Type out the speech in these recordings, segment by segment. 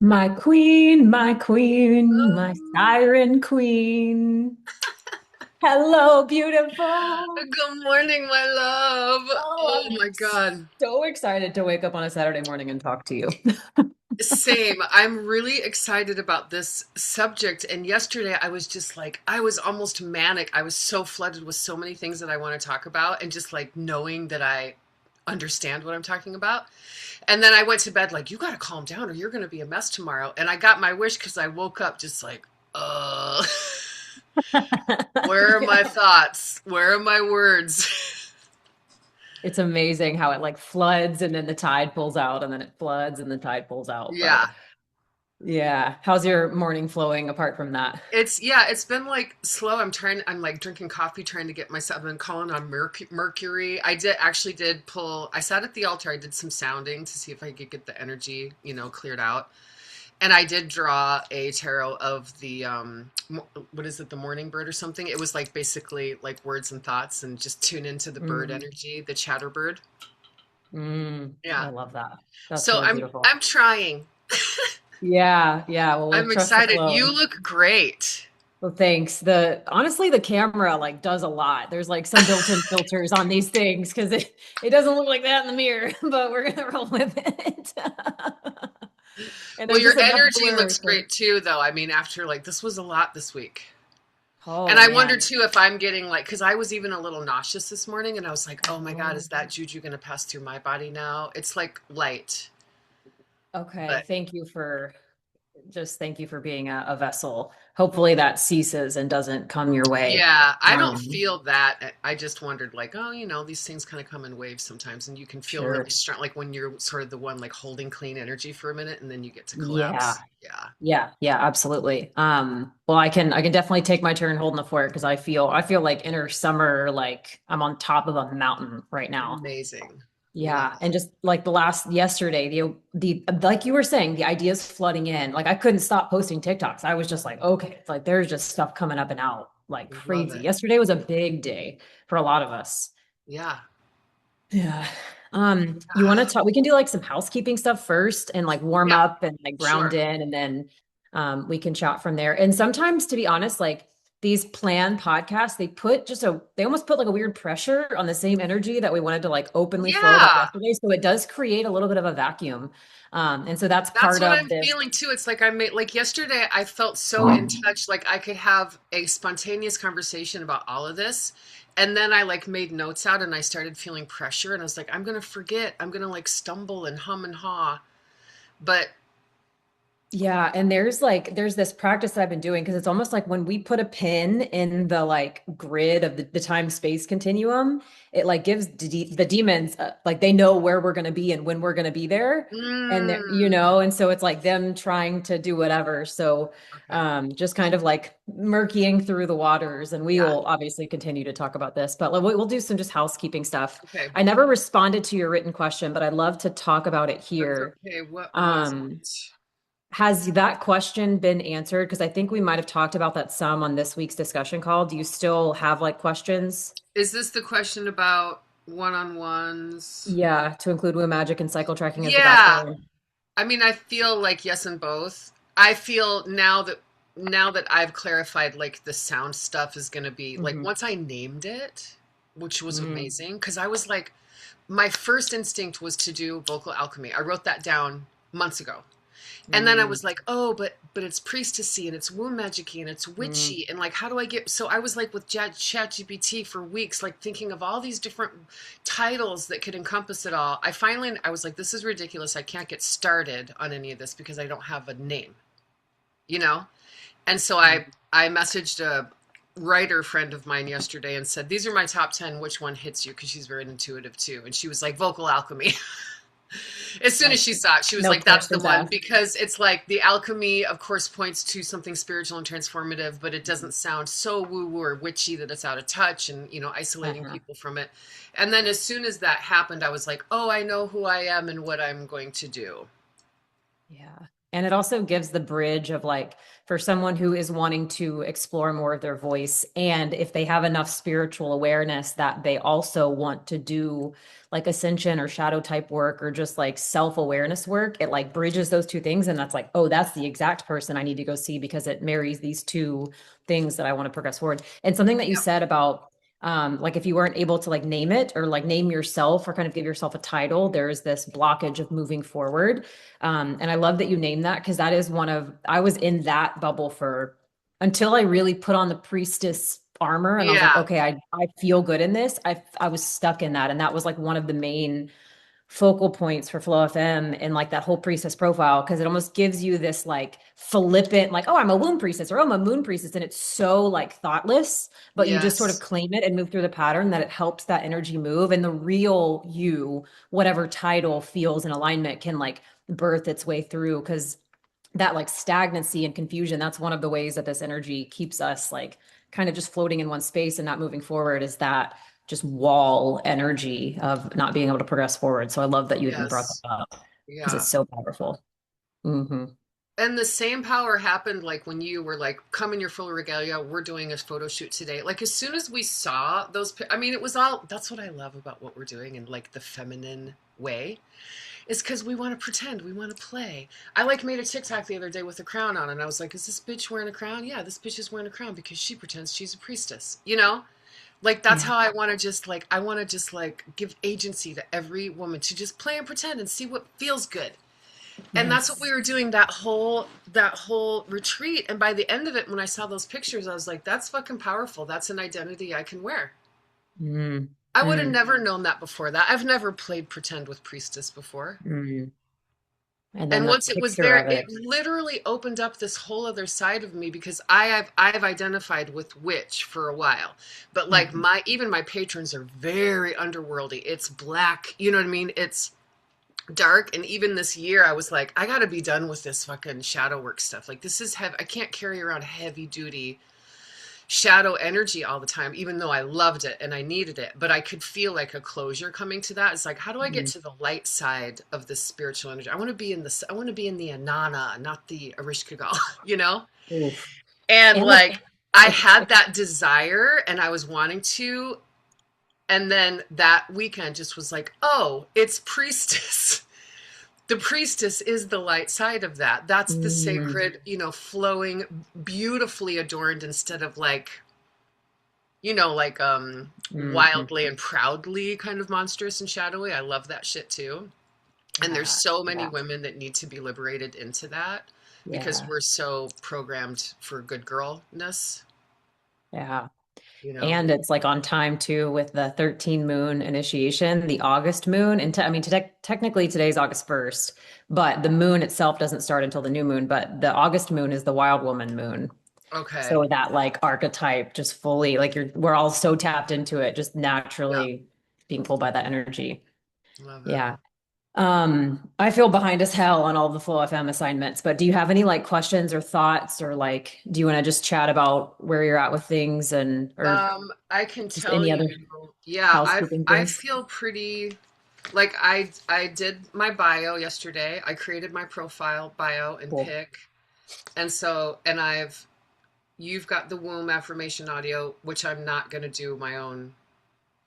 My queen, my Um, siren queen. Hello, beautiful. Good morning, my love. Oh, Oh I'm my God. so excited to wake up on a Saturday morning and talk to you. Same. I'm really excited about this subject. And yesterday I was just like, I was almost manic. I was so flooded with so many things that I want to talk about, and just like knowing that I understand what I'm talking about. And then I went to bed like, you got to calm down or you're going to be a mess tomorrow. And I got my wish because I woke up just like, uh, where are Yeah. my thoughts? Where are my words? It's amazing how it like floods and then the tide pulls out and then it floods and the tide pulls out. But Yeah. yeah, how's your morning flowing apart from that? It's been like slow. I'm like drinking coffee, trying to get myself, I've been calling on Mercury. I did pull, I sat at the altar, I did some sounding to see if I could get the energy, cleared out. And I did draw a tarot of the, what is it, the morning bird or something? It was like basically like words and thoughts, and just tune into the bird Mm, energy, the chatter bird. I Yeah. love that. That's So really I'm, beautiful. I'm trying. Yeah, yeah. Well, we'll I'm trust the excited. flow. You look great. Well, thanks. The honestly, the camera like does a lot. There's like some built-in filters on these things because it doesn't look like that in the mirror, but we're gonna roll with it. And Well, there's your just enough energy blur. looks So, great too, though. I mean, after like this was a lot this week. And oh I wonder man. too if I'm getting like, because I was even a little nauseous this morning, and I was like, oh my God, Oh, is that juju going to pass through my body now? It's like light, okay. but Thank you for being a vessel. Hopefully that ceases and doesn't come your way. yeah, I don't Um, feel that. I just wondered, like, oh, these things kind of come in waves sometimes, and you can feel really sure. strong, like when you're sort of the one like holding clean energy for a minute, and then you get to Yeah. collapse. Yeah, Yeah, yeah, absolutely. Well, I can definitely take my turn holding the fort because I feel like inner summer, like I'm on top of a mountain right now. amazing. Yeah, Yeah, and just like the last yesterday, the like you were saying, the ideas flooding in. Like I couldn't stop posting TikToks. I was just like, okay, it's like there's just stuff coming up and out like love crazy. it. Yesterday was a big day for a lot of us. Yeah. Yeah. You want to talk? We can do like some housekeeping stuff first and like warm Yeah, up and like ground sure. in, and then we can chat from there. And sometimes, to be honest, like these planned podcasts, they almost put like a weird pressure on the same energy that we wanted to like openly flow about Yeah. yesterday. So it does create a little bit of a vacuum. And so that's That's part what of I'm this. feeling too. It's like I made like yesterday I felt so in touch, like I could have a spontaneous conversation about all of this. And then I like made notes out, and I started feeling pressure, and I was like, I'm gonna forget. I'm gonna like stumble and hum and haw. But Yeah, and there's this practice that I've been doing because it's almost like when we put a pin in the like grid of the time space continuum, it like gives the demons like they know where we're going to be and when we're going to be there, and mm, and so it's like them trying to do whatever. So okay. just kind of like murkying through the waters, and we Yeah. will obviously continue to talk about this, but like, we'll do some just housekeeping stuff. Okay. I never responded to your written question, but I'd love to talk about it That's here. okay. What was Um, it? has that question been answered? Because I think we might have talked about that some on this week's discussion call. Do you still have like questions? Is this the question about one-on-ones? Yeah, to include Woo Magic and cycle tracking as the Yeah. backbone. I mean, I feel like yes in both. I feel now that I've clarified like the sound stuff is going to be like Hmm. once I named it, which was Mm, amazing because I was like my first instinct was to do vocal alchemy. I wrote that down months ago. And then I mm, was like, oh, but it's priestessy and it's womb magicy and it's mm. witchy, and like how do I get, so I was like with ChatGPT for weeks, like thinking of all these different titles that could encompass it all. I was like, this is ridiculous. I can't get started on any of this because I don't have a name, you know? And so I messaged a writer friend of mine yesterday and said, these are my top 10, which one hits you? Because she's very intuitive too. And she was like, vocal alchemy. As soon as Like she saw it, she was no like, that's the questions one, asked. because it's like the alchemy, of course, points to something spiritual and transformative, but it Mhm. doesn't sound so woo woo or witchy that it's out of touch and, isolating Uh-huh. people from it. And then as soon as that happened, I was like, oh, I know who I am and what I'm going to do. Yeah. And it also gives the bridge of like for someone who is wanting to explore more of their voice, and if they have enough spiritual awareness that they also want to do like ascension or shadow type work or just like self-awareness work, it like bridges those two things. And that's like, oh, that's the exact person I need to go see because it marries these two things that I want to progress forward. And something that you Yep. said about like if you weren't able to like name it or like name yourself or kind of give yourself a title, there's this blockage of moving forward. And I love that you named that because that is one of, I was in that bubble for until I really put on the priestess armor and I was like, Yeah. okay, I feel good in this. I was stuck in that. And that was like one of the main focal points for Flow FM and like that whole priestess profile because it almost gives you this like flippant, like, oh, I'm a womb priestess or oh, I'm a moon priestess. And it's so like thoughtless, but you just sort of Yes. claim it and move through the pattern that it helps that energy move. And the real you, whatever title feels in alignment, can like birth its way through because that like stagnancy and confusion, that's one of the ways that this energy keeps us like kind of just floating in one space and not moving forward is that just wall energy of not being able to progress forward. So I love that you even brought Yes. that up because Yeah. it's so powerful. Hmm. And the same power happened like when you were like, come in your full regalia, we're doing a photo shoot today. Like as soon as we saw those, I mean, it was all, that's what I love about what we're doing in like the feminine way, is because we want to pretend, we want to play. I like made a TikTok the other day with a crown on, and I was like, is this bitch wearing a crown? Yeah, this bitch is wearing a crown because she pretends she's a priestess, you know? Like that's Yeah. how I want to just like, I want to just like give agency to every woman to just play and pretend and see what feels good. And that's what we Yes. were doing that whole retreat. And by the end of it, when I saw those pictures, I was like, that's fucking powerful. That's an identity I can wear. Mm, I would have mm, never known that before that. I've never played pretend with priestess before. mm. And then And the once it was picture there, of it it. literally opened up this whole other side of me because I've identified with witch for a while. But like Mhm. my even my patrons are very underworldy. It's black, you know what I mean? It's dark. And even this year I was like, I gotta be done with this fucking shadow work stuff. Like this is heavy. I can't carry around heavy duty shadow energy all the time, even though I loved it and I needed it. But I could feel like a closure coming to that. It's like, how do I get Mm. to the light side of this spiritual energy? I want to be in this, I want to be in the Anana, not the Arishkagal, you know? Oof. And And the like I had that desire and I was wanting to. And then that weekend just was like, oh, it's priestess. The priestess is the light side of that. That's the mm, sacred, flowing, beautifully adorned instead of like, like mhm. wildly and proudly kind of monstrous and shadowy. I love that shit too. And there's Yeah. so many Yeah. women that need to be liberated into that because Yeah. we're so programmed for good girlness, Yeah. you know. And it's like on time too with the 13 moon initiation, the August moon. And I mean, technically today's August 1st, but the moon itself doesn't start until the new moon. But the August moon is the wild woman moon. Okay. So that like archetype just fully, like we're all so tapped into it, just Yeah. naturally being pulled by that energy. Love it. Yeah. I feel behind as hell on all the full FM assignments, but do you have any like questions or thoughts or like do you want to just chat about where you're at with things and or I can just tell any you, other yeah, housekeeping I things? feel pretty like I did my bio yesterday. I created my profile bio and Cool. pic. And so and you've got the womb affirmation audio, which I'm not going to do my own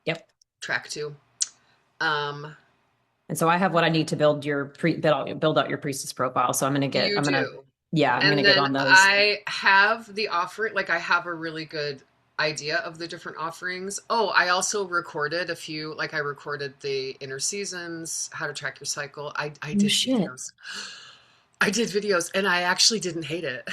Yep. track to. Um, And so I have what I need to build out your priestess profile. So you do. I'm gonna And get then on those. I have the offering, like I have a really good idea of the different offerings. Oh, I also recorded a few, like I recorded the inner seasons, how to track your cycle. I Oh did shit. videos. I did videos and I actually didn't hate it.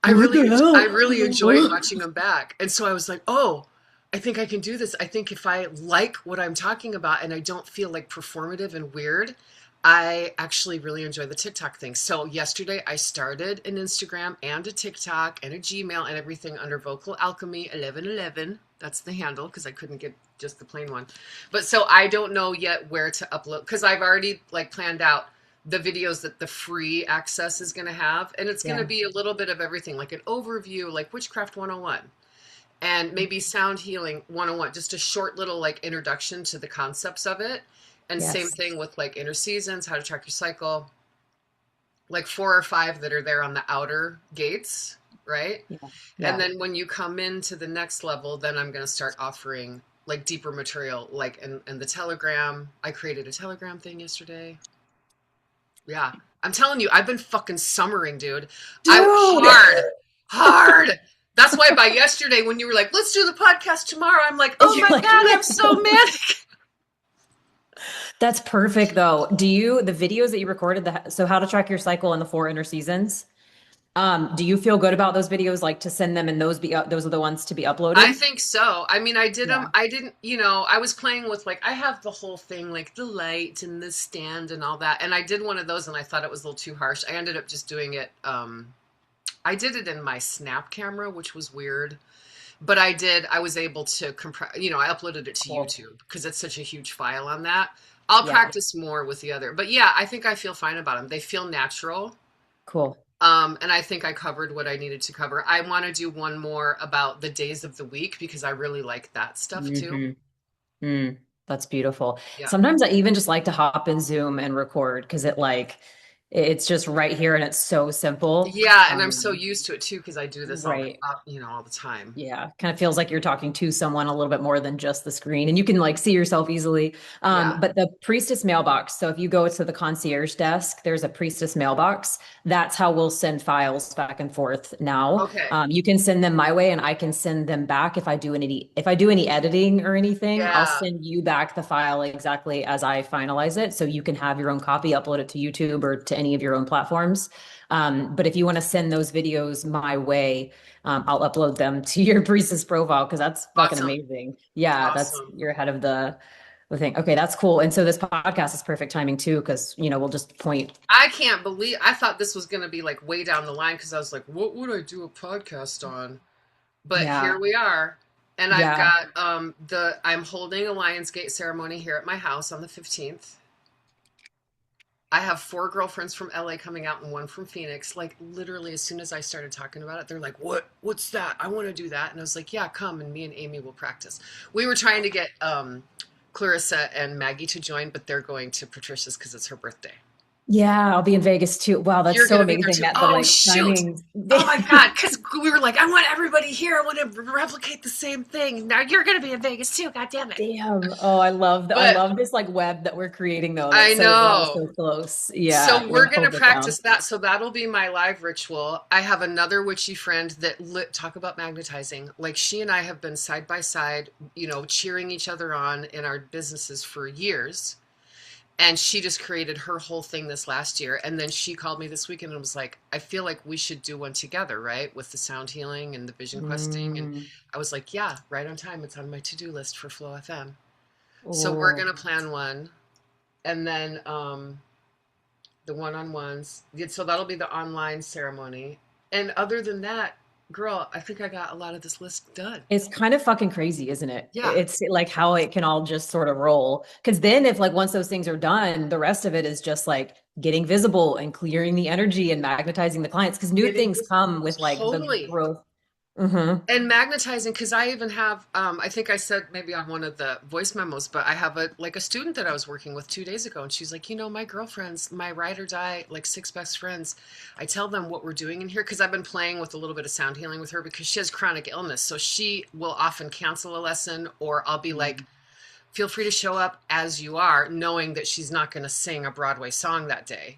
What the I hell? really enjoyed watching them back. And so I was like, "Oh, I think I can do this. I think if I like what I'm talking about and I don't feel like performative and weird, I actually really enjoy the TikTok thing." So yesterday I started an Instagram and a TikTok and a Gmail and everything under Vocal Alchemy 1111. That's the handle because I couldn't get just the plain one. But so I don't know yet where to upload because I've already like planned out the videos that the free access is going to have. And it's going to Yeah. be a little bit of everything, like an overview, like Witchcraft 101, and maybe Sound Healing 101, just a short little like introduction to the concepts of it. And same Yes. thing with like inner seasons, how to track your cycle. like 4 or 5 that are there on the outer gates, right? Yeah. And Yeah. then when you come into the next level, then I'm going to start offering like deeper material, like and the Telegram. I created a Telegram thing yesterday. Yeah. I'm telling you, I've been fucking summering, dude. I Dude. hard, hard. That's why by yesterday when you were like, let's do the podcast tomorrow, I'm like, oh You're my like, God, I'm let's so go. manic. That's perfect though. The videos that you recorded, so how to track your cycle in the four inner seasons, do you feel good about those videos, like to send them and those are the ones to be I uploaded? think so. I mean, I did them. Yeah. I didn't, I was playing with like, I have the whole thing, like the light and the stand and all that. And I did one of those and I thought it was a little too harsh. I ended up just doing it. I did it in my Snap camera, which was weird. But I was able to compress, I uploaded it to Cool. YouTube because it's such a huge file on that. I'll Yeah. practice more with the other. But yeah, I think I feel fine about them. They feel natural. Cool. And I think I covered what I needed to cover. I want to do one more about the days of the week because I really like that stuff too. Hmm. Mm, that's beautiful. Yeah. Sometimes I even just like to hop in Zoom and record because it's just right here and it's so simple. Yeah, and I'm so used to it too because I do this Right. all the time. Yeah, kind of feels like you're talking to someone a little bit more than just the screen, and you can like see yourself easily. Yeah. But the priestess mailbox. So if you go to the concierge desk, there's a priestess mailbox. That's how we'll send files back and forth now. Okay. You can send them my way, and I can send them back if I do any editing or anything. I'll Yeah. send you back the file exactly as I finalize it, so you can have your own copy, upload it to YouTube or to any of your own platforms. But if you want to send those videos my way, I'll upload them to your Priestess profile because that's fucking Awesome. amazing. Yeah, that's Awesome. you're ahead of the thing. Okay, that's cool. And so this podcast is perfect timing too, because we'll just point. I can't believe I thought this was going to be like way down the line because I was like, what would I do a podcast on? But here Yeah, we are. And I've yeah. got I'm holding a Lionsgate ceremony here at my house on the 15th. I have 4 girlfriends from LA coming out and one from Phoenix. Like literally as soon as I started talking about it, they're like, What's that? I want to do that." And I was like, "Yeah, come and me and Amy will practice." We were trying to get Clarissa and Maggie to join, but they're going to Patricia's because it's her birthday. Yeah, I'll be in Vegas too. Wow, that's You're so going to be there amazing too. that the Oh, like shoot. timings. Oh my God. Because we were like, I want everybody here. I want to replicate the same thing. Now you're going to be in Vegas too. God damn it. Damn. Oh, I love that. I But love this like web that we're creating though. I That's all know. so close. Yeah, So we'll we're going to hold it down. practice that. So that'll be my live ritual. I have another witchy friend that talk about magnetizing. Like she and I have been side by side, cheering each other on in our businesses for years. And she just created her whole thing this last year. And then she called me this weekend and was like, I feel like we should do one together, right? With the sound healing and the vision questing. And Mm. I was like, yeah, right on time. It's on my to-do list for Flow FM. So we're Oh. going to plan one. And then the one-on-ones. So that'll be the online ceremony. And other than that, girl, I think I got a lot of this list done. It's kind of fucking crazy, isn't it? Yeah. It's like how it can all just sort of roll. Because then, if like once those things are done, the rest of it is just like getting visible and clearing the energy and magnetizing the clients. Because new Getting things this come with like the totally. growth. Hmm. And magnetizing, because I even have I think I said maybe on one of the voice memos, but I have a student that I was working with 2 days ago, and she's like, my girlfriends, my ride or die, like 6 best friends, I tell them what we're doing in here because I've been playing with a little bit of sound healing with her because she has chronic illness, so she will often cancel a lesson, or I'll be like, feel free to show up as you are, knowing that she's not going to sing a Broadway song that day.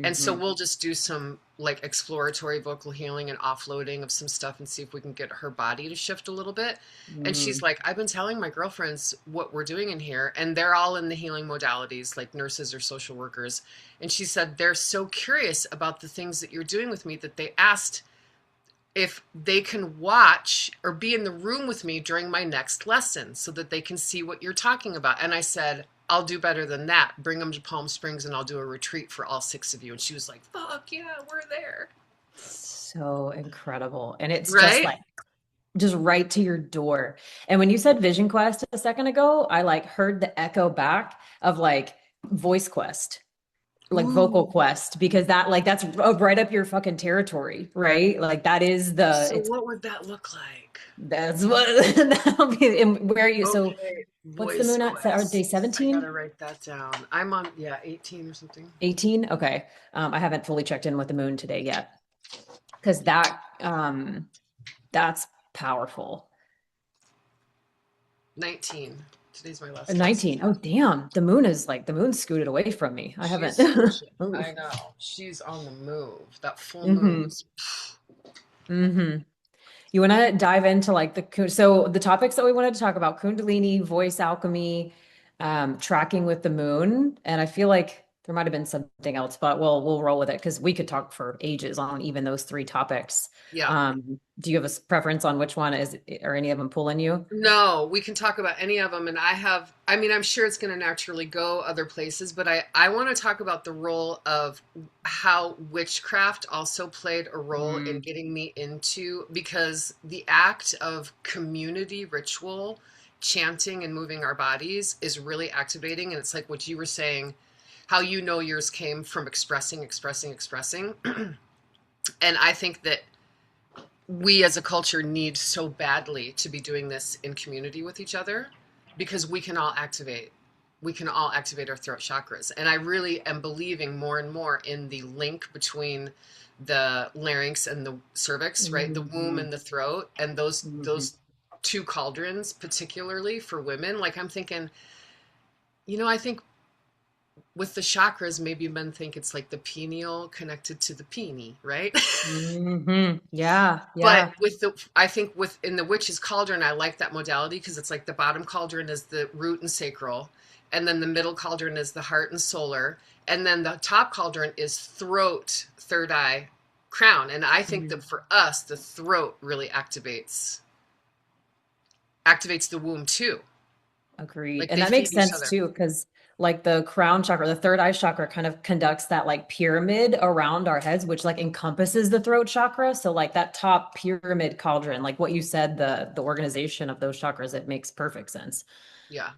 And so Hmm. we'll just do some like exploratory vocal healing and offloading of some stuff and see if we can get her body to shift a little bit. And she's Hmm. like, I've been telling my girlfriends what we're doing in here, and they're all in the healing modalities, like nurses or social workers. And she said they're so curious about the things that you're doing with me that they asked if they can watch or be in the room with me during my next lesson so that they can see what you're talking about. And I said, I'll do better than that. Bring them to Palm Springs and I'll do a retreat for all 6 of you. And she was like, fuck yeah, we're there. So incredible. And it's just Right? like just right to your door. And when you said Vision Quest a second ago, I like heard the echo back of like Voice Quest, like Vocal Ooh. Quest, because that's right up your fucking territory, right? Like that is So it's what would that look like? That's what that'll be. And where are you? So Okay, what's the voice moon at? Are day OS. I 17? gotta write that down. I'm on, yeah, 18 or something. 18? Okay. I haven't fully checked in with the moon today yet because that's powerful. 19. Today's my last day. So 19. Oh, damn. The moon's scooted away from me. I she's haven't. switching. Ooh. I know. She's on the move. That full moon Mm-hmm. was, Mm-hmm. You want to dive into like so the topics that we wanted to talk about, Kundalini, voice alchemy, tracking with the moon, and I feel like there might have been something else, but we'll roll with it because we could talk for ages on even those three topics. yeah. Do you have a preference on which one is, or any of them pulling you? No, we can talk about any of them. And I mean, I'm sure it's going to naturally go other places, but I want to talk about the role of how witchcraft also played a role in Mm, getting me into, because the act of community ritual, chanting and moving our bodies is really activating. And it's like what you were saying, how you know yours came from expressing, expressing, expressing. And I think that we as a culture need so badly to be doing this in community with each other because we can all activate our throat chakras, and I really am believing more and more in the link between the larynx and the cervix, right, the womb mhm, and the throat, and those mhm. those two cauldrons, particularly for women. Like, I'm thinking, I think with the chakras, maybe men think it's like the pineal connected to the peenie, right? Yeah, But yeah. I think within the witch's cauldron, I like that modality because it's like the bottom cauldron is the root and sacral, and then the middle cauldron is the heart and solar, and then the top cauldron is throat, third eye, crown. And I think that Mhm. for us, the throat really activates the womb too. Agreed. Like And they that feed makes each sense other. too, because like the crown chakra, the third eye chakra kind of conducts that like pyramid around our heads, which like encompasses the throat chakra. So like that top pyramid cauldron, like what you said, the organization of those chakras, it makes perfect sense. Yeah.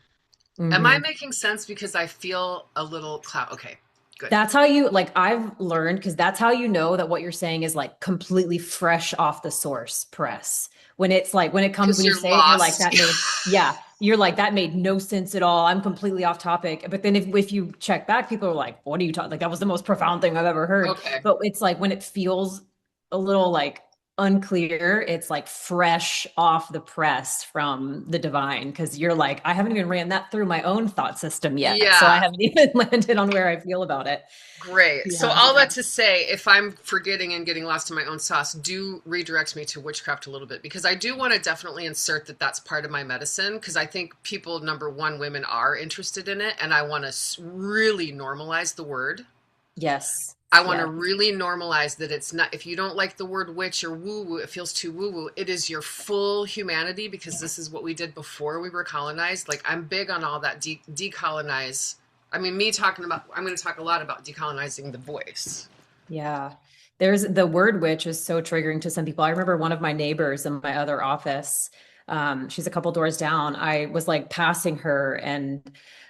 Am I Hmm. making sense? Because I feel a little cloud. Okay, good. That's how you like I've learned because that's how you know that what you're saying is like completely fresh off the source press. When it's like when it comes Because when you you're say it, you're like lost. that made yeah, you're like that made no sense at all. I'm completely off topic. But then if you check back, people are like, what are you talking? Like that was the most profound thing I've ever heard. Okay. But it's like when it feels a little like unclear, it's like fresh off the press from the divine because you're like, I haven't even ran that through my own thought system yet. So I Yeah. haven't even landed on where I feel about it. Great. So Yeah. all that to say, if I'm forgetting and getting lost in my own sauce, do redirect me to witchcraft a little bit, because I do want to definitely insert that that's part of my medicine, because I think people, number one, women are interested in it, and I want to really normalize the word. Yes. I want to Yes. really normalize that it's not, if you don't like the word witch or woo woo, it feels too woo woo. It is your full humanity, because this is what we did before we were colonized. Like, I'm big on all that decolonize. I mean, I'm going to talk a lot about decolonizing the voice. Yeah. There's the word witch is so triggering to some people. I remember one of my neighbors in my other office. She's a couple doors down. I was like passing her and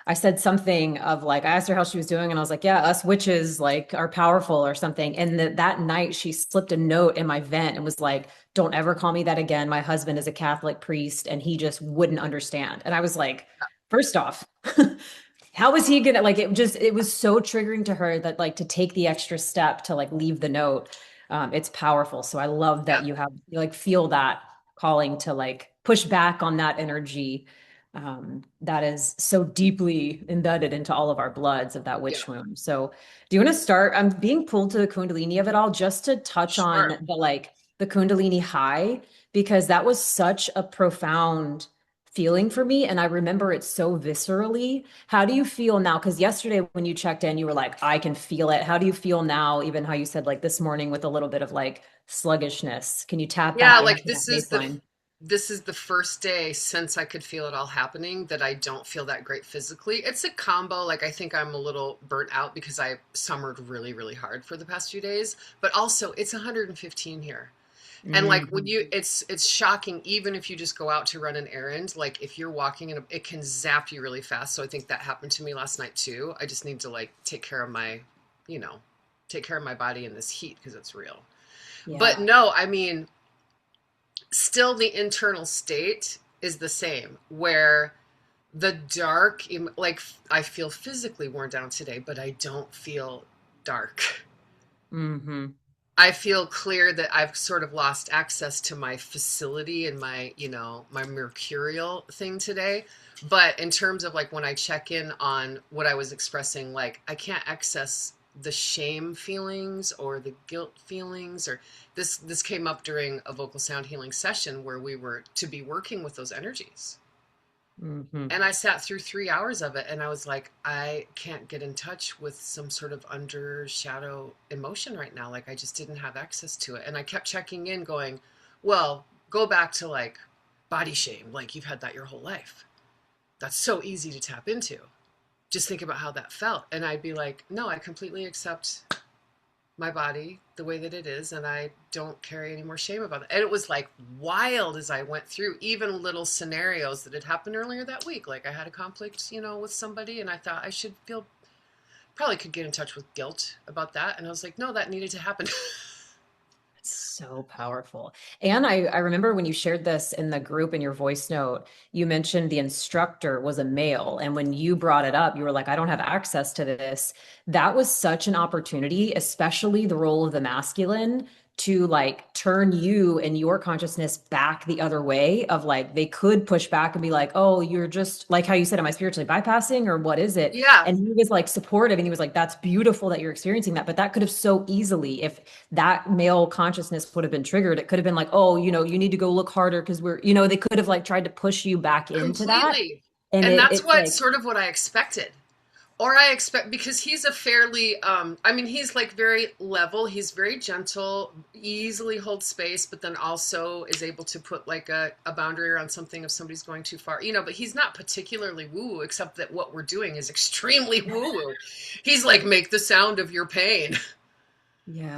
I said something of like, I asked her how she was doing, and I was like, yeah, us witches like are powerful or something. And that night she slipped a note in my vent and was like, don't ever call me that again. My husband is a Catholic priest and he just wouldn't understand. And I was like, first off, how is he gonna like it was so triggering to her that like to take the extra step to like leave the note. It's powerful. So I love that Yeah. you like feel that calling to like push back on that energy that is so deeply embedded into all of our bloods of that Yeah. witch wound. So do you want to start? I'm being pulled to the Kundalini of it all just to touch on Sure. the Kundalini high, because that was such a profound feeling for me. And I remember it so viscerally. How do you feel now? Because yesterday when you checked in, you were like, I can feel it. How do you feel now? Even how you said like this morning with a little bit of like sluggishness. Can you tap Yeah, that into like that baseline? this is the first day since I could feel it all happening that I don't feel that great physically. It's a combo. Like, I think I'm a little burnt out because I summered really, really hard for the past few days, but also it's 115 here. And like, when Mhm. it's shocking, even if you just go out to run an errand, like if you're walking and it can zap you really fast. So I think that happened to me last night too. I just need to like you know, take care of my body in this heat because it's real. But Yeah. no, I mean, still the internal state is the same, where the dark, like I feel physically worn down today, but I don't feel dark. Hmm. I feel clear that I've sort of lost access to my facility and my, my mercurial thing today. But in terms of like when I check in on what I was expressing, like I can't access the shame feelings or the guilt feelings, or this came up during a vocal sound healing session where we were to be working with those energies. Hmm. And I sat through 3 hours of it and I was like, I can't get in touch with some sort of under shadow emotion right now. Like I just didn't have access to it. And I kept checking in, going, well, go back to like body shame. Like you've had that your whole life. That's so easy to tap into. Just think about how that felt. And I'd be like, no, I completely accept my body the way that it is, and I don't carry any more shame about it. And it was like wild as I went through even little scenarios that had happened earlier that week. Like I had a conflict, with somebody, and I thought I should feel, probably could get in touch with guilt about that. And I was like, no, that needed to happen. So powerful. And I remember when you shared this in the group in your voice note, you mentioned the instructor was a male. And when you brought it up, you were like, I don't have access to this. That was such an opportunity, especially the role of the masculine to like turn you and your consciousness back the other way of like they could push back and be like, oh, you're just like how you said, am I spiritually bypassing or what is it? Yeah, And he was like supportive and he was like, that's beautiful that you're experiencing that. But that could have so easily, if that male consciousness would have been triggered, it could have been like, oh, you need to go look harder because they could have like tried to push you back into that. completely. And And that's it's what like, sort of what I expected. Or I expect, because he's a fairly I mean, he's like very level, he's very gentle, easily holds space, but then also is able to put like a boundary around something if somebody's going too far, but he's not particularly woo woo, except that what we're doing is extremely woo woo. He's like, make the sound of your pain.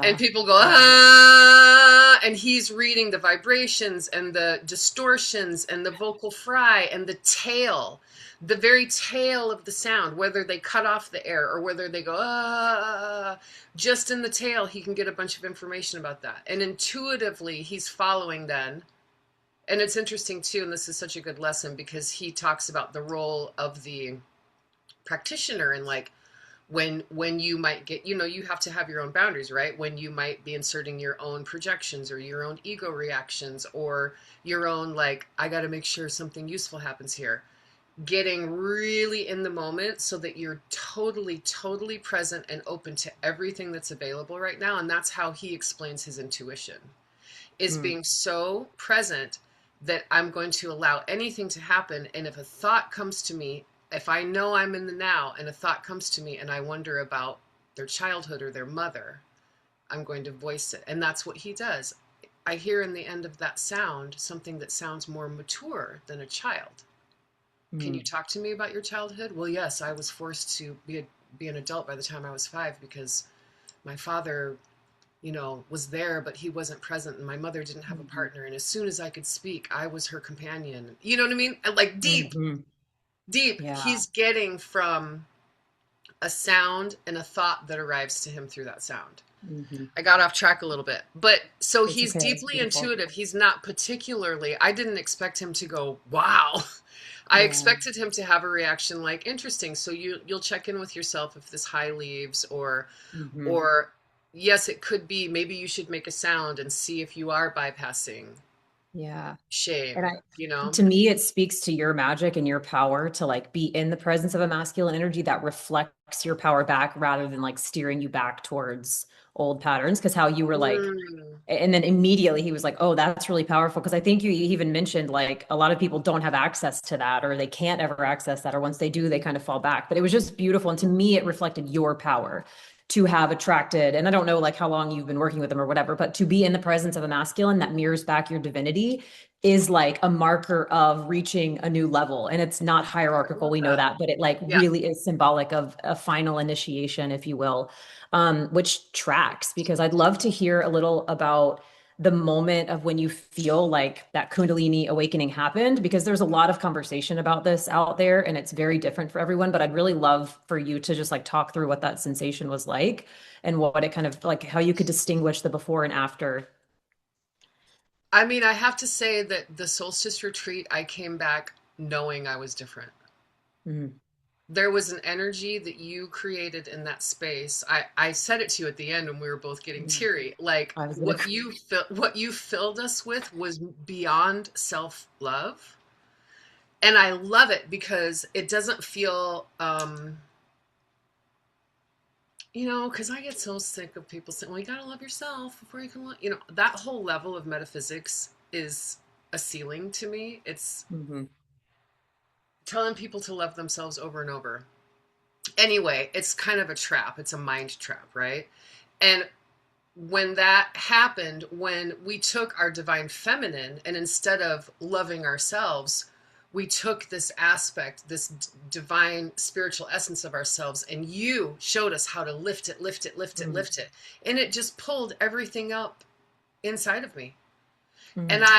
And yeah, people go, yeah. ah, and he's reading the vibrations and the distortions and the vocal fry and the tail, the very tail of the sound, whether they cut off the air or whether they go, ah, just in the tail, he can get a bunch of information about that. And intuitively, he's following then. And it's interesting too, and this is such a good lesson because he talks about the role of the practitioner and like, when you might get, you have to have your own boundaries, right? When you might be inserting your own projections or your own ego reactions or your own, like, I got to make sure something useful happens here, getting really in the moment so that you're totally totally present and open to everything that's available right now. And that's how he explains his intuition, is Mm, being so present that I'm going to allow anything to happen. And if a thought comes to me, if I know I'm in the now and a thought comes to me and I wonder about their childhood or their mother, I'm going to voice it. And that's what he does. I hear in the end of that sound something that sounds more mature than a child. Can you mm. talk to me about your childhood? Well, yes, I was forced to be an adult by the time I was 5 because my father, was there, but he wasn't present, and my mother didn't have a Mhm. partner. And as soon as I could speak, I was her companion. You know what I mean? And like deep, Mhm. deep, Yeah. he's getting from a sound and a thought that arrives to him through that sound. Hmm. I got off track a little bit, but so It's he's okay. It's deeply beautiful. intuitive. He's not particularly, I didn't expect him to go, wow. I Yeah. expected him to have a reaction like, interesting. So you'll check in with yourself if this high leaves, Hmm. or yes, it could be, maybe you should make a sound and see if you are bypassing Yeah. And shame, you know? to me, it speaks to your magic and your power to like be in the presence of a masculine energy that reflects your power back rather than like steering you back towards old patterns. Cause how you were like, Mm, and then immediately he was like, oh, that's really powerful. Cause I think you even mentioned like a lot of people don't have access to that or they can't ever access that. Or once they do, they kind of fall back. But it was just beautiful. And to me, it reflected your power to have attracted, and I don't know like how long you've been working with them or whatever, but to be in the presence of a masculine that mirrors back your divinity is like a marker of reaching a new level. And it's not I hierarchical, love we know that. that, but it like Yeah. really is symbolic of a final initiation, if you will, which tracks because I'd love to hear a little about the moment of when you feel like that Kundalini awakening happened, because there's a lot of conversation about this out there and it's very different for everyone. But I'd really love for you to just like talk through what that sensation was like and what it kind of like how you could distinguish the before and after. I mean, I have to say that the solstice retreat, I came back knowing I was different. Mm, There was an energy that you created in that space. I said it to you at the end when we were both getting mm. teary. Like I was gonna. what you filled us with was beyond self-love. And I love it because it doesn't feel because I get so sick of people saying, well, you gotta love yourself before you can love, that whole level of metaphysics is a ceiling to me. It's Mhm, telling people to love themselves over and over. Anyway, it's kind of a trap. It's a mind trap, right? And when that happened, when we took our divine feminine and instead of loving ourselves, we took this aspect, this divine spiritual essence of ourselves, and you showed us how to lift it, lift it, lift it, mm, lift it. And it just pulled everything up inside of me. And mm,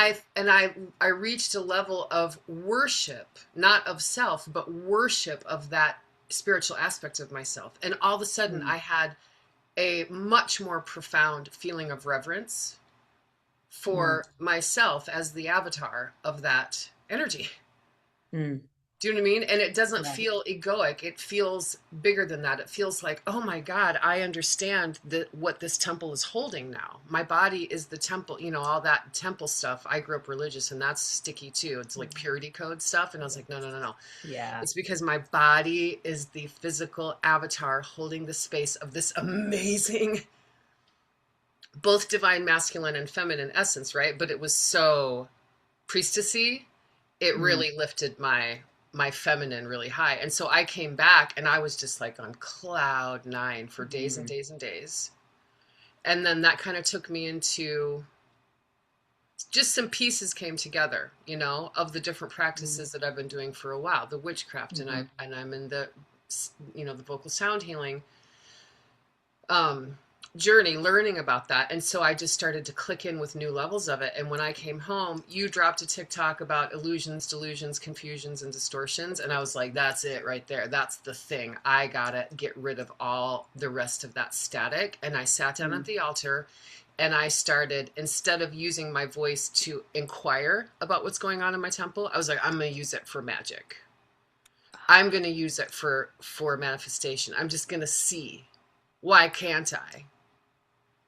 I reached a level of worship, not of self, but worship of that spiritual aspect of myself. And all of a sudden mm, I had a much more profound feeling of reverence mm, for myself as the avatar of that energy. mm. Do you know what I mean? And it doesn't Yeah. feel egoic. It feels bigger than that. It feels like, oh my God, I understand what this temple is holding now. My body is the temple, all that temple stuff. I grew up religious and that's sticky too. It's like purity code stuff. And I was like, no, no, no, no. Yeah. It's because my body is the physical avatar holding the space of this amazing, both divine masculine and feminine essence, right? But it was so priestessy, it Mm, really lifted my feminine really high. And so I came back and I was just like on cloud nine for days and mm, days and days. And then that kind of took me into just some pieces came together, of the different mm, practices that I've been doing for a while, the witchcraft, and mhm, I'm in the vocal sound healing um journey, learning about that. And so I just started to click in with new levels of it. And when I came home, you dropped a TikTok about illusions, delusions, confusions, and distortions, and I was like, that's it right there. That's the thing. I gotta get rid of all the rest of that static. And I sat down at mm. the altar and I started, instead of using my voice to inquire about what's going on in my temple, I was like, I'm gonna use it for magic. I'm gonna use it for manifestation. I'm just gonna see. Why can't I?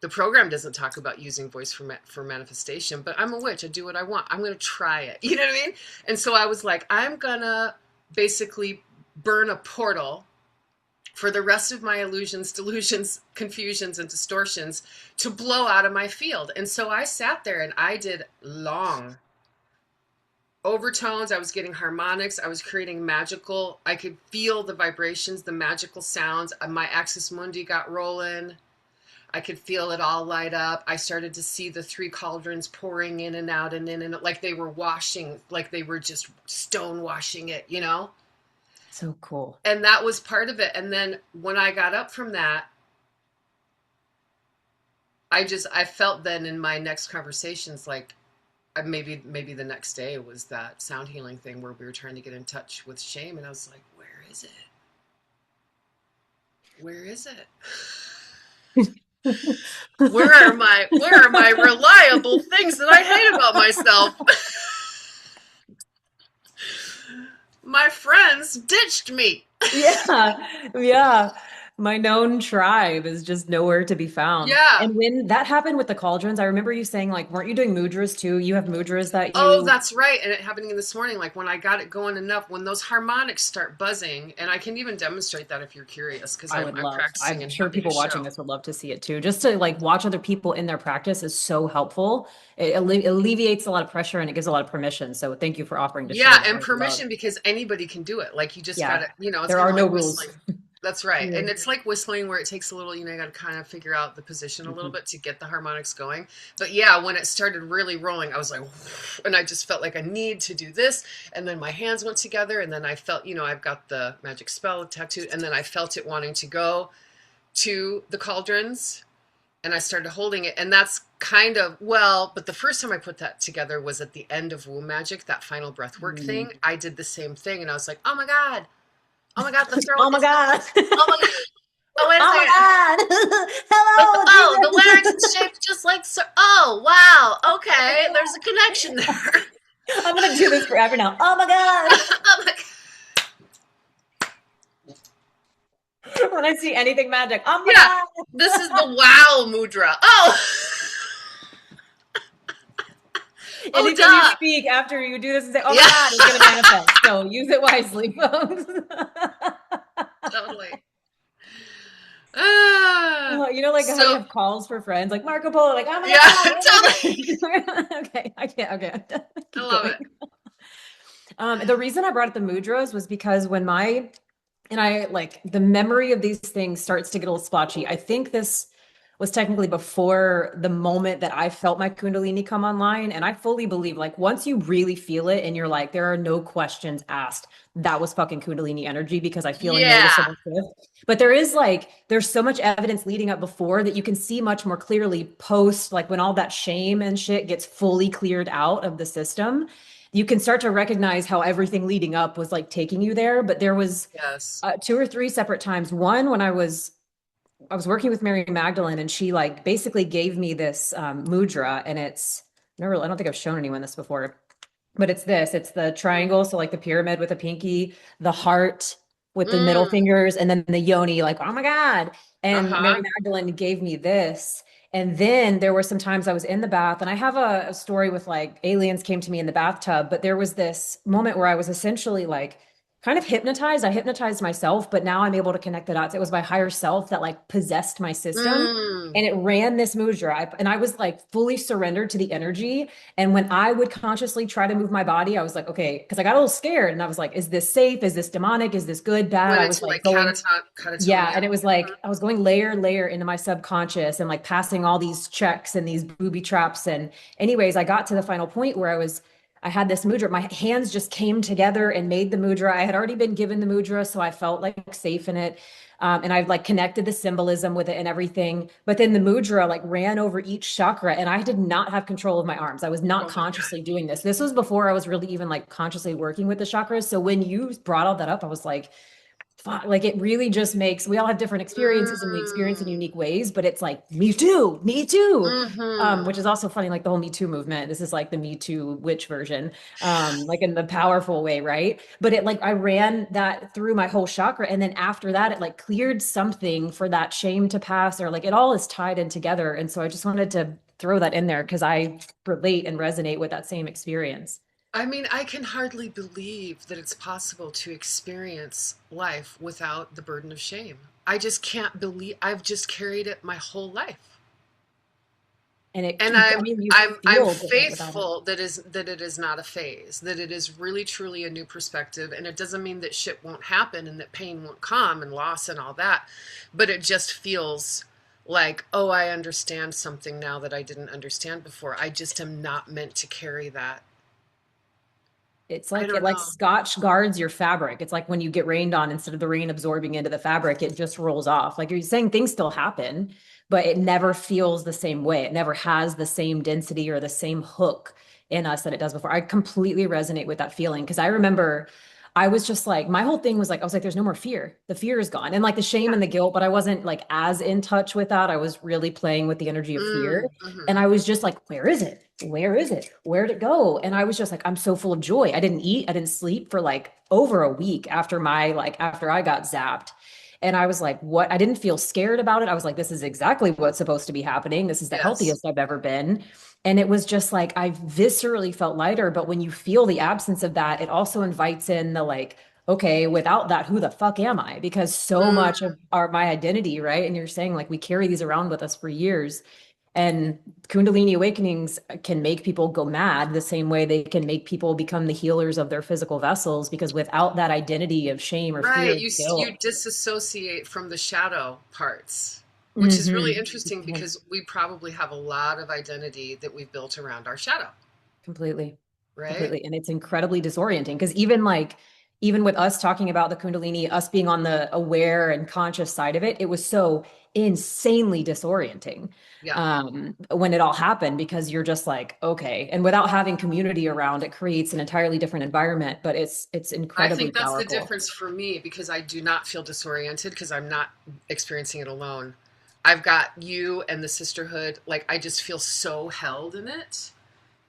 The program doesn't talk about using voice for manifestation, but I'm a witch. I do what I want. I'm going to try it. You know what I mean? And so I was like, I'm going to basically burn a portal for the rest of my illusions, delusions, confusions, and distortions to blow out of my field. And so I sat there and I did long overtones. I was getting harmonics. I was creating magical. I could feel the vibrations, the magical sounds. My axis mundi got rolling. I could feel it all light up. I started to see the three cauldrons pouring in and out and in and out, like they were washing, like they were just stone washing it. So cool. And that was part of it. And then when I got up from that, I felt then in my next conversations, like maybe the next day was that sound healing thing where we were trying to get in touch with shame. And I was like, where is it? Where is it? Where are my reliable things that I hate about myself? My friends ditched me. Yeah, yeah. My known tribe is just nowhere to be found. Yeah. And when that happened with the cauldrons, I remember you saying, like, weren't you doing mudras too? You have mudras that Oh, you. that's right. And it happening this morning, like when I got it going enough, when those harmonics start buzzing, and I can even demonstrate that if you're curious, because I I'm, would I'm love. practicing I'm and sure happy to people watching show. this would love to see it too. Just to like watch other people in their practice is so helpful. It alleviates a lot of pressure and it gives a lot of permission. So thank you for offering to share Yeah, that. I and would love. permission because anybody can do it. Like you just Yeah, gotta, it's there kind are of no like rules. whistling. That's right. Yeah. And it's like whistling where it takes a little, you got to kind of figure out the position a little Mhm. bit to get the harmonics going. But yeah, when it started really rolling, I was like, and I just felt like I need to do this. And then my hands went together. And then I felt, I've got the magic spell tattooed. And then I felt it wanting to go to the cauldrons. And I started holding it. And that's kind of, well, but the first time I put that together was at the end of Womb Magic, that final breathwork Mm. thing. I did the same thing. And I was like, oh my God. Oh my God, the throat Oh my is, God. oh my God. Oh, wait a Oh second. my God. Hello, Oh, the larynx is Jesus. shaped just like sir. Oh, wow. Okay, there's a connection there. I'm gonna do this forever now. Oh my God. Oh my When I see anything magic, oh my Yeah, God. this is the wow mudra. Oh, oh, Anything you duh. speak after you do this and say, oh my Yeah, God, is gonna manifest. So use it wisely, folks. totally. Ah, Oh, you know, like how you so have calls for friends, like Marco Polo, like, oh my yeah, God, oh my totally. God. Okay, I can't, okay, I'm done. I Keep love going. it. The reason I brought up the mudras was because when my and I like the memory of these things starts to get a little splotchy. I think this was technically before the moment that I felt my Kundalini come online. And I fully believe, like, once you really feel it and you're like, there are no questions asked, that was fucking Kundalini energy because I feel a Yeah. noticeable shift. But there is like, there's so much evidence leading up before that you can see much more clearly post, like, when all that shame and shit gets fully cleared out of the system. You can start to recognize how everything leading up was like taking you there. But there was Yes. two or three separate times. One when I was working with Mary Magdalene, and she like basically gave me this mudra, and it's never. I don't think I've shown anyone this before, but it's this. It's the triangle, so like the pyramid with a pinky, the heart with the middle Mm. fingers, and then the yoni. Like, oh my God! And Mary Uh-huh. Magdalene gave me this. And then there were some times I was in the bath, and I have a story with like aliens came to me in the bathtub, but there was this moment where I was essentially like kind of hypnotized. I hypnotized myself, but now I'm able to connect the dots. It was my higher self that like possessed my system. Mm. And it ran this mudra. And I was like fully surrendered to the energy. And when I would consciously try to move my body, I was like, okay, because I got a little scared and I was like, is this safe? Is this demonic? Is this good, bad? Went I was into like like going, yeah. catatonia. And it was Mhm. like, I was going layer into my subconscious and like passing all these checks and these booby traps. And, anyways, I got to the final point where I had this mudra. My hands just came together and made the mudra. I had already been given the mudra, so I felt like safe in it. And I've like connected the symbolism with it and everything. But then the mudra like ran over each chakra, and I did not have control of my arms. I was not Oh my God. consciously doing this. This was before I was really even like consciously working with the chakras. So when you brought all that up, I was like, fuck, like it really just makes we all have different experiences and we experience in Mm. unique ways, but it's like me too, me too. Mm-hmm. Which is also funny, like the whole Me Too movement. This is like the Me Too witch version, like in the powerful way, right? But it like I ran that through my whole chakra, and then after that, it like cleared something for that shame to pass, or like it all is tied in together. And so I just wanted to throw that in there because I relate and resonate with that same experience. I mean, I can hardly believe that it's possible to experience life without the burden of shame. I just can't believe I've just carried it my whole life. And it, And you, I mean, you I'm feel different without it. faithful that it is not a phase, that it is really truly a new perspective, and it doesn't mean that shit won't happen and that pain won't come and loss and all that, but it just feels like, oh, I understand something now that I didn't understand before. I just am not meant to carry that. It's I like it don't like know. scotch guards your fabric. It's like when you get rained on, instead of the rain absorbing into the fabric, it just rolls off. Like you're saying, things still happen, but it never feels the same way. It never has the same density or the same hook in us that it does before. I completely resonate with that feeling because I remember I was just like, my whole thing was like, I was like, there's no more fear. The fear is gone. And like the shame and the guilt, but I wasn't like as in touch with that. I was really playing with the energy of fear. Mm, hmm. And I was just like, where is it? Where is it? Where'd it go? And I was just like, I'm so full of joy. I didn't eat, I didn't sleep for like over a week after after I got zapped. And I was like, what? I didn't feel scared about it. I was like, this is exactly what's supposed to be happening. This is the Yes. healthiest I've ever been. And it was just like, I viscerally felt lighter. But when you feel the absence of that, it also invites in the like, okay, without that, who the fuck am I? Because so much Mm, of my identity, right? And you're saying like we carry these around with us for years. And Kundalini awakenings can make people go mad the same way they can make people become the healers of their physical vessels, because without that identity of shame or fear right. or You guilt. disassociate from the shadow parts, which is really Hmm. interesting because we probably have a lot of identity that we've built around our shadow, Completely. right? Completely. And it's incredibly disorienting because even like even with us talking about the Kundalini, us being on the aware and conscious side of it, it was so insanely disorienting Yeah. when it all happened because you're just like, okay. And without having community around, it creates an entirely different environment, but it's I incredibly think that's the powerful. difference for me because I do not feel disoriented because I'm not experiencing it alone. I've got you and the sisterhood. Like, I just feel so held in it.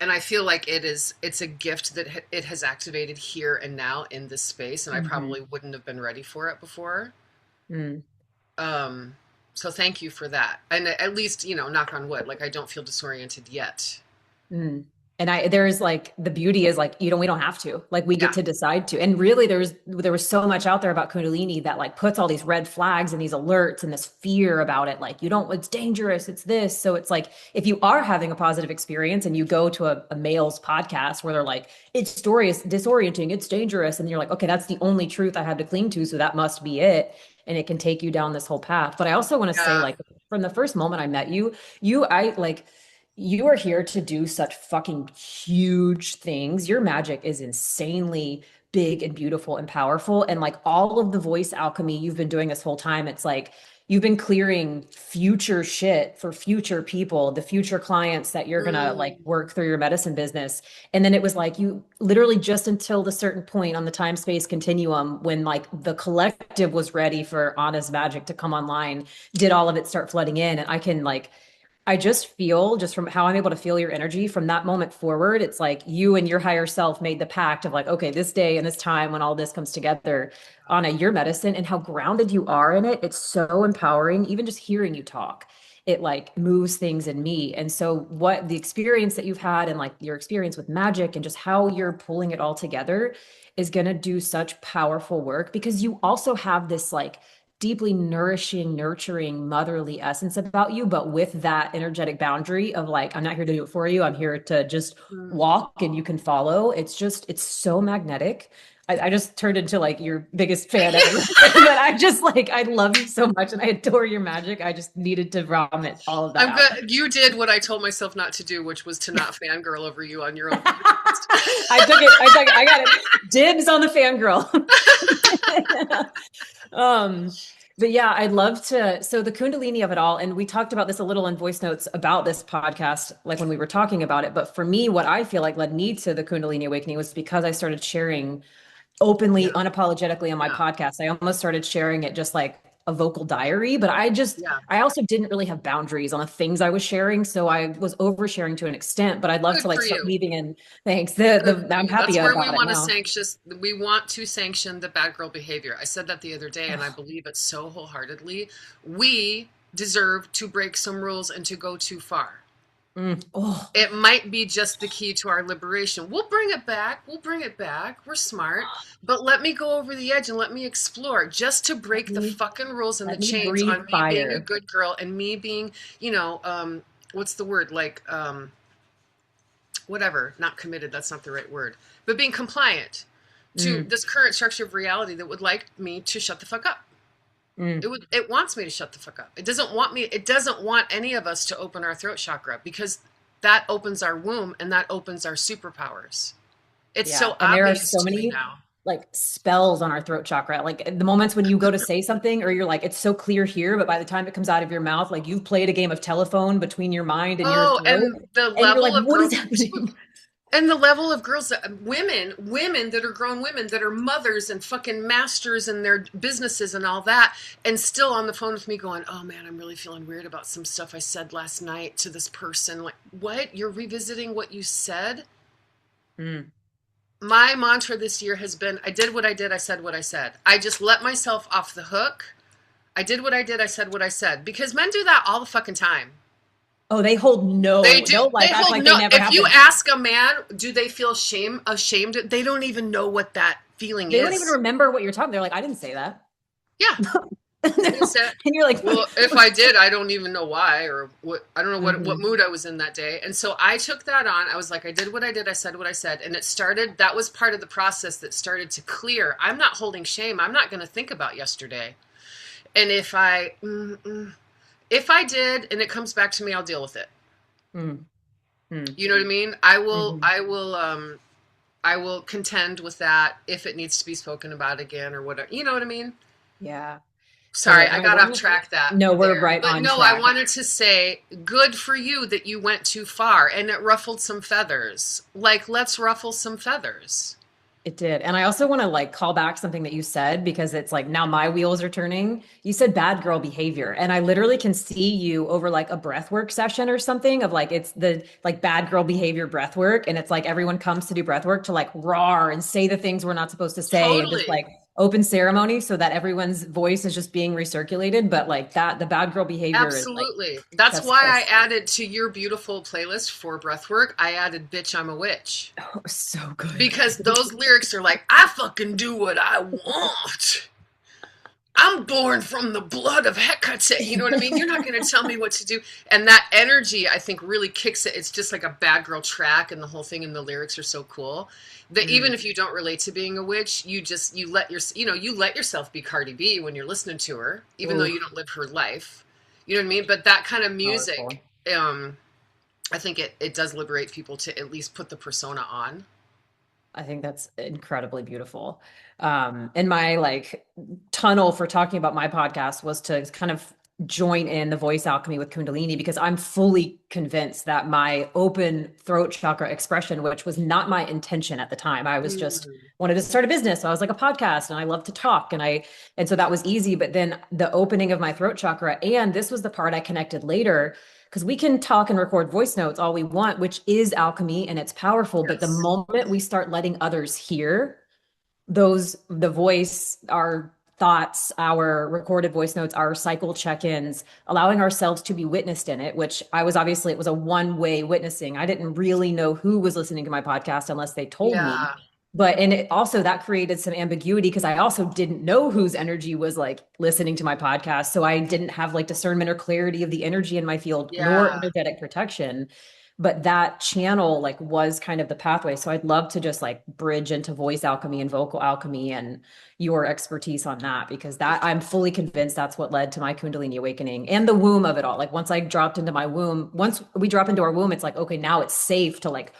And I feel like it's a gift that it has activated here and now in this space. And I Hmm. probably wouldn't have been ready for it before. Mm. Um, so thank you for that. And at least, knock on wood, like I don't feel disoriented yet. Mm. And there's like the beauty is like we don't have to like we get Yeah. to decide to. And really there was so much out there about Kundalini that like puts all these red flags and these alerts and this fear about it. Like you don't, it's dangerous, it's this. So it's like if you are having a positive experience and you go to a male's podcast where they're like, it's disorienting, it's dangerous, and you're like, okay, that's the only truth I have to cling to, so that must be it. And it can take you down this whole path. But I also want to say, Yeah. like, from the first moment I met you, I like you are here to do such fucking huge things. Your magic is insanely big and beautiful and powerful. And like all of the voice alchemy you've been doing this whole time, it's like you've been clearing future shit for future people, the future clients that you're gonna like Mm, work through your medicine business. And then it was like you literally just until the certain point on the time space continuum when like the collective was ready for Anna's magic to come online, did all of it start flooding in. And I just feel, just from how I'm able to feel your energy from that moment forward, it's like you and your higher self made the pact of like, okay, this day and this time when all this comes together, Anna, your medicine and how grounded you are in it, it's so empowering. Even just hearing you talk, it like moves things in me. And so, what the experience that you've had and like your experience with magic and just how you're pulling it all together is going to do such powerful work because you also have this like deeply nourishing, nurturing, motherly essence about you, but with that energetic boundary of like, I'm not here to do it for you. I'm here to just mm. walk and you can follow. It's so magnetic. I just turned into like your biggest fan ever. But I just like, I love you so much and I adore your magic. I just needed to vomit all of that I'm out. good. You did what I told myself not to do, which was to not fangirl over you on your own I took it. I got it. Dibs on the fangirl. Um, but yeah, I'd love to. So the Kundalini of it all, and we talked about this a little in voice notes about this podcast, like when we were talking about it. But for me, what I feel like led me to the Kundalini awakening was because I started sharing openly, Yeah. unapologetically on my Yeah. podcast. I almost started sharing it just like a vocal diary, but Yeah. I also didn't really have boundaries on the things I was sharing. So I was oversharing to an extent, but I'd love Good to like for start you. weaving in, thanks. Good for I'm you. happy That's where we about it want to now. sanction the bad girl behavior. I said that the other day and I believe it so wholeheartedly. We deserve to break some rules and to go too far. Oh, It might be just the key to our liberation. We'll bring it back. We'll bring it back. We're smart. But let me go over the edge and let me explore just to let break the me fucking rules and the let me chains breathe on me being a fire. good girl and me being, what's the word? Like, whatever, not committed, that's not the right word, but being compliant to Mm, this current structure of reality that would like me to shut the fuck up. mm. It wants me to shut the fuck up. It doesn't want any of us to open our throat chakra because that opens our womb and that opens our superpowers. It's Yeah. so And there are obvious so to me many now. like spells on our throat chakra. Like the moments when you go to say something or you're like, it's so clear here, but by the time it comes out of your mouth, like you've played a game of telephone between your mind and your Oh, throat. And you're like, what is happening? and the level of girls that women that are grown women that are mothers and fucking masters in their businesses and all that, and still on the phone with me going, oh man, I'm really feeling weird about some stuff I said last night to this person. Like, what? You're revisiting what you said? Mm, My mantra this year has been, I did what I did, I said what I said. I just let myself off the hook. I did what I did, I said what I said. Because men do that all the fucking time. oh, they hold They no, do. they'll They like act hold like they no. never If you happened. ask a man, do they feel ashamed? They don't even know what that feeling They don't even is. remember what you're talking. They're like, I didn't say that. Yeah. I didn't say it. And you're like, Well, if I did, I don't even know why or what. I don't know what mhm, mood I was in that day. And so I took that on. I was like, I did what I did. I said what I said. And it started. That was part of the process that started to clear. I'm not holding shame. I'm not going to think about yesterday. And if I did, and it comes back to me, I'll deal with it. mm, mm, You know what I mean? I will. mhm, I will. I will contend with that if it needs to be spoken about again or whatever. You know what I mean? Yeah, Sorry, totally. I And I got off want to, track that no, we're there. right But on no, I track. wanted to say good for you that you went too far and it ruffled some feathers. Like, let's ruffle some feathers. It did. And I also want to like call back something that you said because it's like now my wheels are turning. You said bad girl behavior. And I literally can see you over like a breath work session or something of like it's the like bad girl behavior breath work. And it's like everyone comes to do breath work to like roar and say the things we're not supposed to say and just Totally. like open ceremony so that everyone's voice is just being recirculated. But like that, the bad girl behavior is like Absolutely. That's chef's why I kiss. added to your beautiful playlist for breathwork, I added Bitch, I'm a Witch. Oh, so good. Because those lyrics are like, I fucking do what I want. I'm born from the blood of Hecate. You know what I mean? You're not going to tell me what to do. And that energy, I think, really kicks it. It's just like a bad girl track, and the whole thing and the lyrics are so cool that even Mm. if you don't relate to being a witch, you let yourself be Cardi B when you're listening to her, even though Ooh, you don't live her life. You know what I mean? But that kind of music, powerful. I think it does liberate people to at least put the persona on. I think that's incredibly beautiful. And my like tunnel for talking about my podcast was to kind of join in the voice alchemy with Kundalini because I'm fully convinced that my open throat chakra expression, which was not my intention at the time, I was just Mm. wanted to start a business. So I was like a podcast and I love to talk and so that was easy. But then the opening of my throat chakra, and this was the part I connected later because we can talk and record voice notes all we want, which is alchemy and it's powerful. But the Yes. moment we start letting others hear those, the voice, our thoughts, our recorded voice notes, our cycle check-ins, allowing ourselves to be witnessed in it, which I was obviously, it was a one-way witnessing. I didn't really know who was listening to my podcast unless they told me. Yeah. But and it also that created some ambiguity because I also didn't know whose energy was like listening to my podcast. So I didn't have like discernment or clarity of the energy in my field, nor Yeah. energetic protection. But that channel like was kind of the pathway. So I'd love to just like bridge into voice alchemy and vocal alchemy and your expertise on that because that I'm fully convinced that's what led to my Kundalini awakening and the womb of it all. Like once I dropped into my womb, once we drop into our womb, it's like, okay, now it's safe to like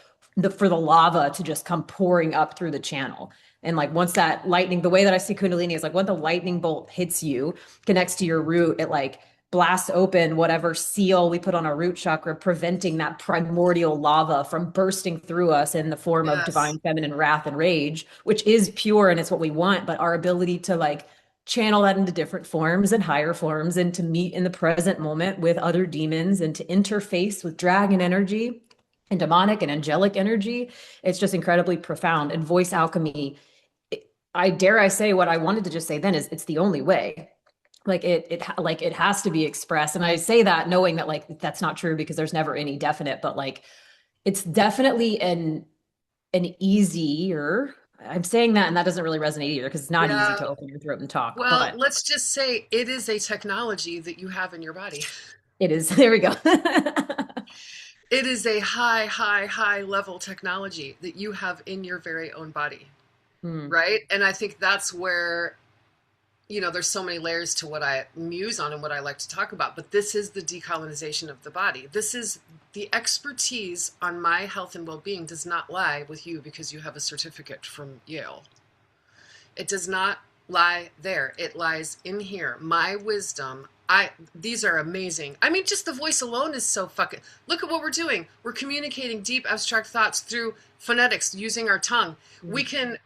for the lava to just come pouring up through the channel. And like once that lightning, the way that I see Kundalini is like when the lightning bolt hits you, connects to your root, it like blasts open whatever seal we put on our root chakra, preventing that primordial lava from bursting through us in the form of Yes. divine feminine wrath and rage, which is pure and it's what we want. But our ability to like channel that into different forms and higher forms and to meet in the present moment with other demons and to interface with dragon energy and demonic and angelic energy. It's just incredibly profound. And voice alchemy, I dare I say what I wanted to just say then is it's the only way. Like like it has to be expressed. And I say that knowing that like that's not true because there's never any definite, but like it's definitely an easier. I'm saying that and that doesn't really resonate either because it's not easy Yeah. to open your throat and talk, Well, but let's just say it is a technology that you have in your body. it is. There we go. It is a high, high, high level technology that you have in your very own body, Hmm. right? And I think that's where, there's so many layers to what I muse on and what I like to talk about, but this is the decolonization of the body. This is the expertise on my health and well being does not lie with you because you have a certificate from Yale. It does not lie there. It lies in here. My wisdom. These are amazing. I mean, just the voice alone is so fucking. Look at what we're doing. We're communicating deep abstract thoughts through phonetics using our tongue. Hmm.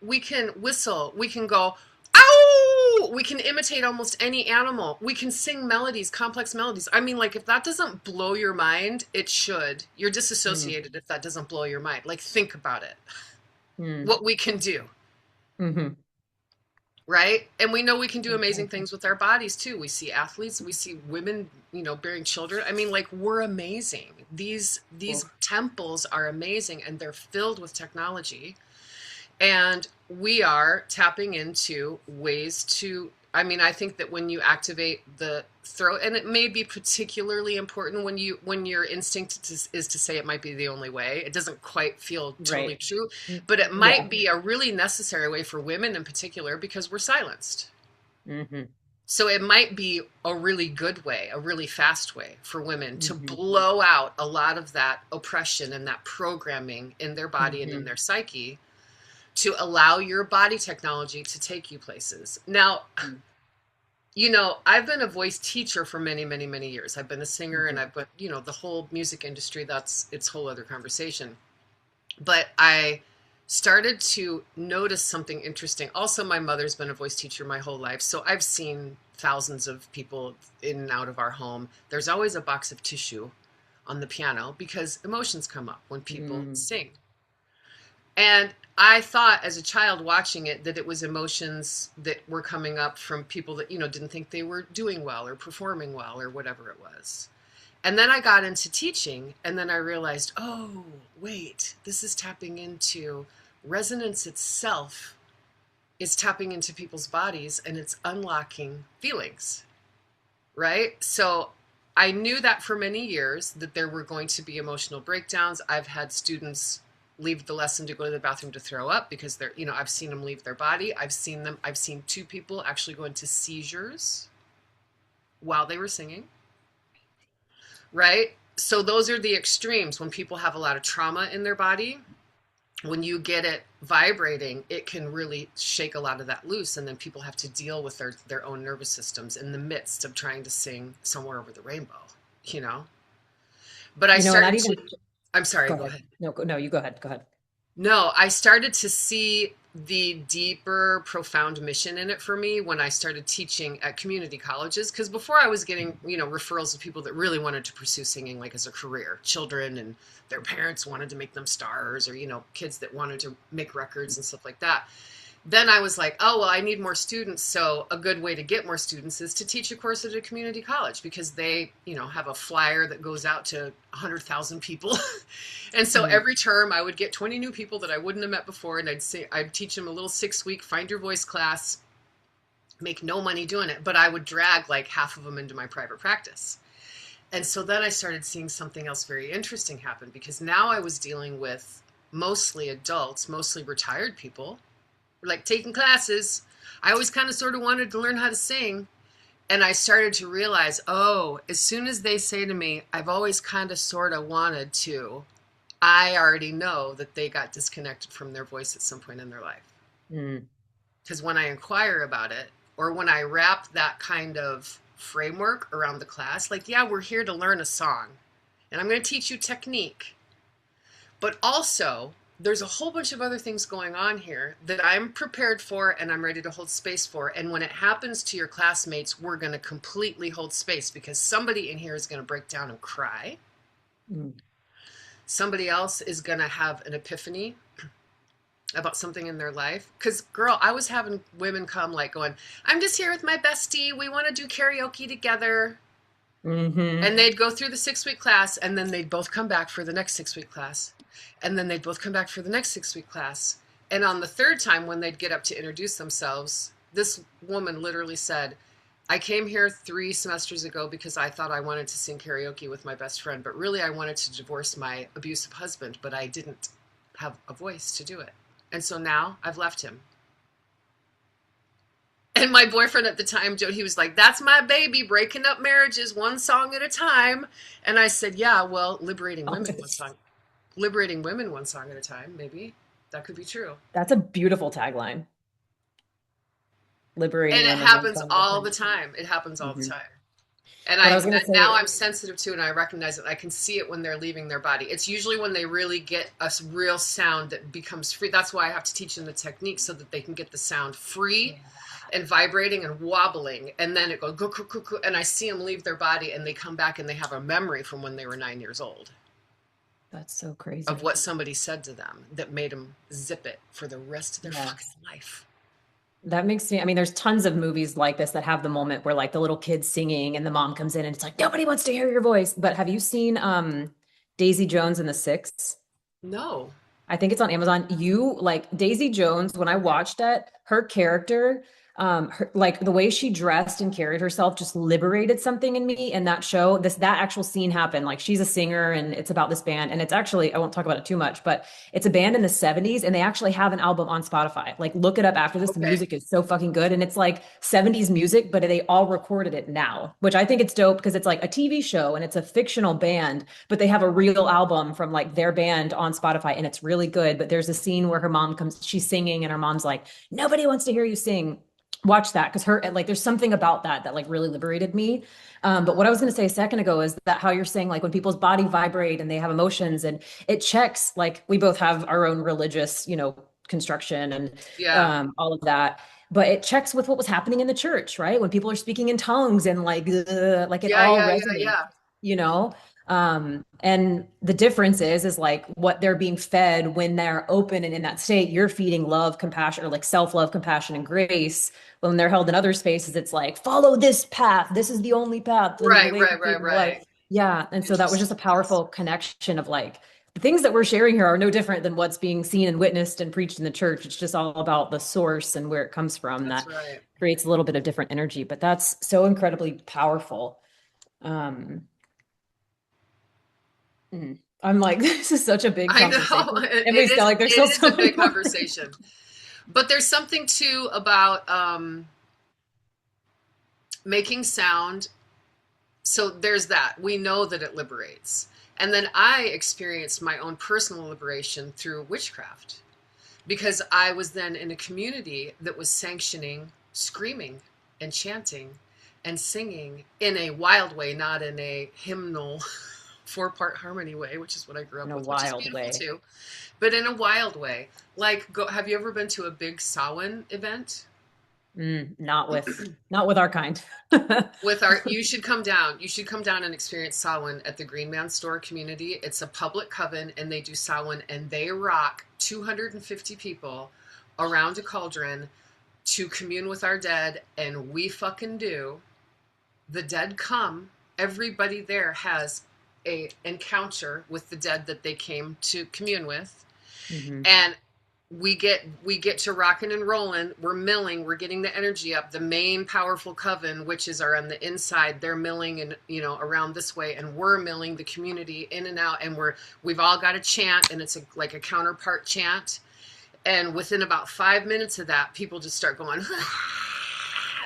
We can whistle. We can go ow. We can imitate almost any animal. We can sing melodies, complex melodies. I mean, like if that doesn't blow your mind, it should. You're Hmm. disassociated if that doesn't blow your mind. Like think about it. Hmm. What we can do, Hmm. right? And we know we can do amazing things with our bodies too. We see athletes, we see women, bearing children. I mean, like we're amazing. These temples are amazing and they're filled with technology. And we are tapping into ways to, I mean, I think that when you activate the throat, and it may be particularly important when your instinct is to say it might be the only way. It doesn't quite feel totally Right. true, but it Yeah. might be a really necessary way for women in particular because we're silenced. Hmm. So it might be a really good way, a really fast way for women to Hmm. blow out a lot of that oppression and that programming in their body and in Hmm. their psyche to allow your body technology to take you places. Now, I've been a voice teacher for many, many, many years. I've been a singer and Mhm. I've been, the whole music industry, that's its whole other conversation. But I started to notice something interesting. Also, my mother's been a voice teacher my whole life, so I've seen thousands of people in and out of our home. There's always a box of tissue on the piano because emotions come up when people Mm. sing. And I thought as a child watching it that it was emotions that were coming up from people that, didn't think they were doing well or performing well or whatever it was. And then I got into teaching, and then I realized, oh, wait, this is tapping into resonance itself, is tapping into people's bodies, and it's unlocking feelings, right? So I knew that for many years that there were going to be emotional breakdowns. I've had students leave the lesson to go to the bathroom to throw up because I've seen them leave their body. I've seen two people actually go into seizures while they were singing, right? So those are the extremes when people have a lot of trauma in their body. When you get it vibrating, it can really shake a lot of that loose, and then people have to deal with their own nervous systems in the midst of trying to sing Somewhere Over the Rainbow, you know. But I And that started even, to I'm sorry, go go ahead. ahead. No, you go ahead. Go ahead. No, I started to see the deeper, profound mission in it for me when I started teaching at community colleges. Because before I was getting, referrals of people that really wanted to pursue singing like as a career, children and their parents wanted to make them stars, or, kids that wanted to make records and stuff like that. Then I was like, oh, well, I need more students. So a good way to get more students is to teach a course at a community college because they, have a flyer that goes out to 100,000 people. And so Mm. every term I would get 20 new people that I wouldn't have met before. And I'd teach them a little 6-week find your voice class, make no money doing it, but I would drag like half of them into my private practice. And so then I started seeing something else very interesting happen because now I was dealing with mostly adults, mostly retired people like taking classes. I always kind of sort of wanted to learn how to sing. And I started to realize, oh, as soon as they say to me, I've always kind of sort of wanted to, I already know that they got disconnected from their voice at some point in their life. Mm. Because when I inquire about it, or when I wrap that kind of framework around the class, like, yeah, we're here to learn a song, and I'm going to teach you technique. But also, there's a whole bunch of other things going on here that I'm prepared for and I'm ready to hold space for. And when it happens to your classmates, we're going to completely hold space because somebody in here is going to break down and cry. Mm. Somebody else is going to have an epiphany about something in their life. Because, girl, I was having women come like going, I'm just here with my bestie. We want to do karaoke together. Hmm. And they'd go through the 6-week class, and then they'd both come back for the next 6-week class. And then they'd both come back for the next 6-week class. And on the third time, when they'd get up to introduce themselves, this woman literally said, I came here 3 semesters ago because I thought I wanted to sing karaoke with my best friend, but really I wanted to divorce my abusive husband, but I didn't have a voice to do it. And so now I've left him. And my boyfriend at the time, Joe, he was like, that's my baby, breaking up marriages one song at a time. And I said, yeah, well, liberating women one song at a time, maybe that could be true. That's a beautiful tagline. And Liberating it women one happens song at a all the time. time. It happens all the Hmm. time. And What I I was gonna now say, I'm sensitive to it and I recognize it. I can see it when they're leaving their body. It's usually when they really get a real sound that becomes free. That's why I have to teach them the technique so that they can get the sound free yeah, and vibrating and wobbling, and then it goes go, go, go, go, and I see them leave their body and they come back and they have a memory from when they were 9 years old that's so of crazy. what somebody said to them that made them zip it for the rest of their fucking Yes. life. That makes me, I mean, there's tons of movies like this that have the moment where like the little kid's singing and the mom comes in and it's like, nobody wants to hear your voice. But have you seen Daisy Jones and the Six? No. I think it's on Amazon. You like Daisy Jones, when I watched it, her character, Like the way she dressed and carried herself just liberated something in me in that show. That actual scene happened. Like she's a singer and it's about this band, and it's actually, I won't talk about it too much, but it's a band in the 70s and they actually have an album on Spotify. Like look it up after this. The Okay. music is so fucking good, and it's like 70s music, but they all recorded it now, which I think it's dope because it's like a TV show and it's a fictional band, but they have a real album from like their band on Spotify and it's really good. But there's a scene where her mom comes, she's singing and her mom's like, nobody wants to hear you sing. Watch that, because her, like there's something about that that like really liberated me. But what I was going to say a second ago is that how you're saying like when people's body vibrate and they have emotions, and it checks, like we both have our own religious, construction and Yeah. all of that, but it checks with what was happening in the church, right? When people are speaking in tongues and like it Yeah, all yeah, yeah, resonates, yeah. you know and the difference is like what they're being fed when they're open and in that state. You're feeding love, compassion, or like self-love, compassion, and grace. When they're held in other spaces, it's like, follow this path, this is the only path and the Right, way to right, right, freedom of life. right. Yeah, and so that was just a Interesting. powerful connection of like the things that we're sharing here are no different than what's being seen and witnessed and preached in the church. It's just all about the source and where it comes from That's that right. creates a little bit of different energy, but that's so incredibly powerful. um I'm like, this is such a big I know conversation. it, And we it still is like, there's still it is so a many big more conversation. But there's something too about making sound. So there's that. We know that it liberates. And then I experienced my own personal liberation through witchcraft because I was then in a community that was sanctioning screaming and chanting and singing in a wild way, not in a hymnal four-part harmony way, which is what I grew in up a with, which is wild beautiful way. too, but in a wild way. Like, have you ever been to a big Samhain event? Not with our kind. With our, you should come down. You should come down and experience Samhain at the Green Man Store community. It's a public coven, and they do Samhain, and they rock 250 people around a cauldron to commune with our dead, and we fucking do. The dead come. Everybody there has a encounter with the dead that they came to commune with, Hmm. and we get to rocking and rolling. We're milling, we're getting the energy up. The main powerful coven witches are on the inside, they're milling and around this way, and we're milling the community in and out, and we've all got a chant, and it's like a counterpart chant. And within about 5 minutes of that, people just start going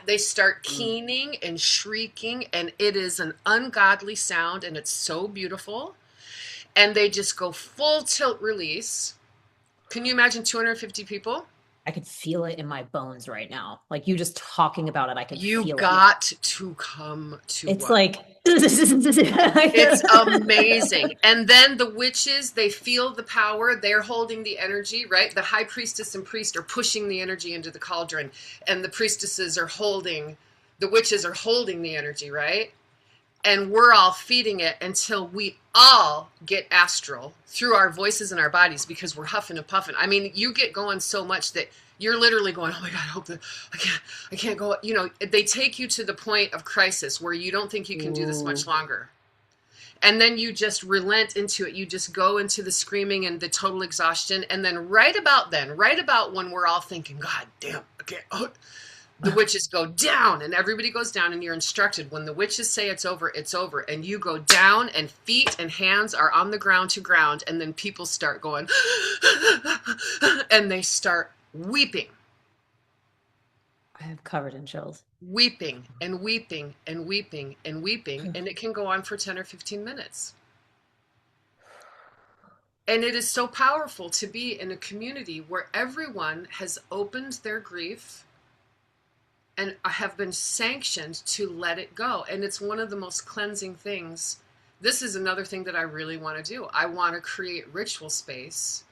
they start keening and shrieking, and it is an ungodly sound, and it's so beautiful. And they just go full tilt release. Can you imagine 250 people? I could feel it in my bones right now. Like you just talking about it, I could You feel it. got to come to It's one. like It's amazing. And then the witches, they feel the power. They're holding the energy, right? The high priestess and priest are pushing the energy into the cauldron, and the priestesses are holding, the witches are holding the energy, right? And we're all feeding it until we all get astral through our voices and our bodies because we're huffing and puffing. I mean, you get going so much that you're literally going, oh my God, I hope that I can't go. They take you to the point of crisis where you don't think you can do this much ooh, longer. And then you just relent into it. You just go into the screaming and the total exhaustion. And then right about when we're all thinking, God damn, okay, oh, the witches go down, and everybody goes down, and you're instructed when the witches say it's over, it's over, and you go down, and feet and hands are on the ground to ground, and then people start going and they start weeping, I am covered in chills. weeping and weeping and weeping and weeping, and it can go on for 10 or 15 minutes. And it is so powerful to be in a community where everyone has opened their grief and have been sanctioned to let it go. And it's one of the most cleansing things. This is another thing that I really want to do. I want to create ritual space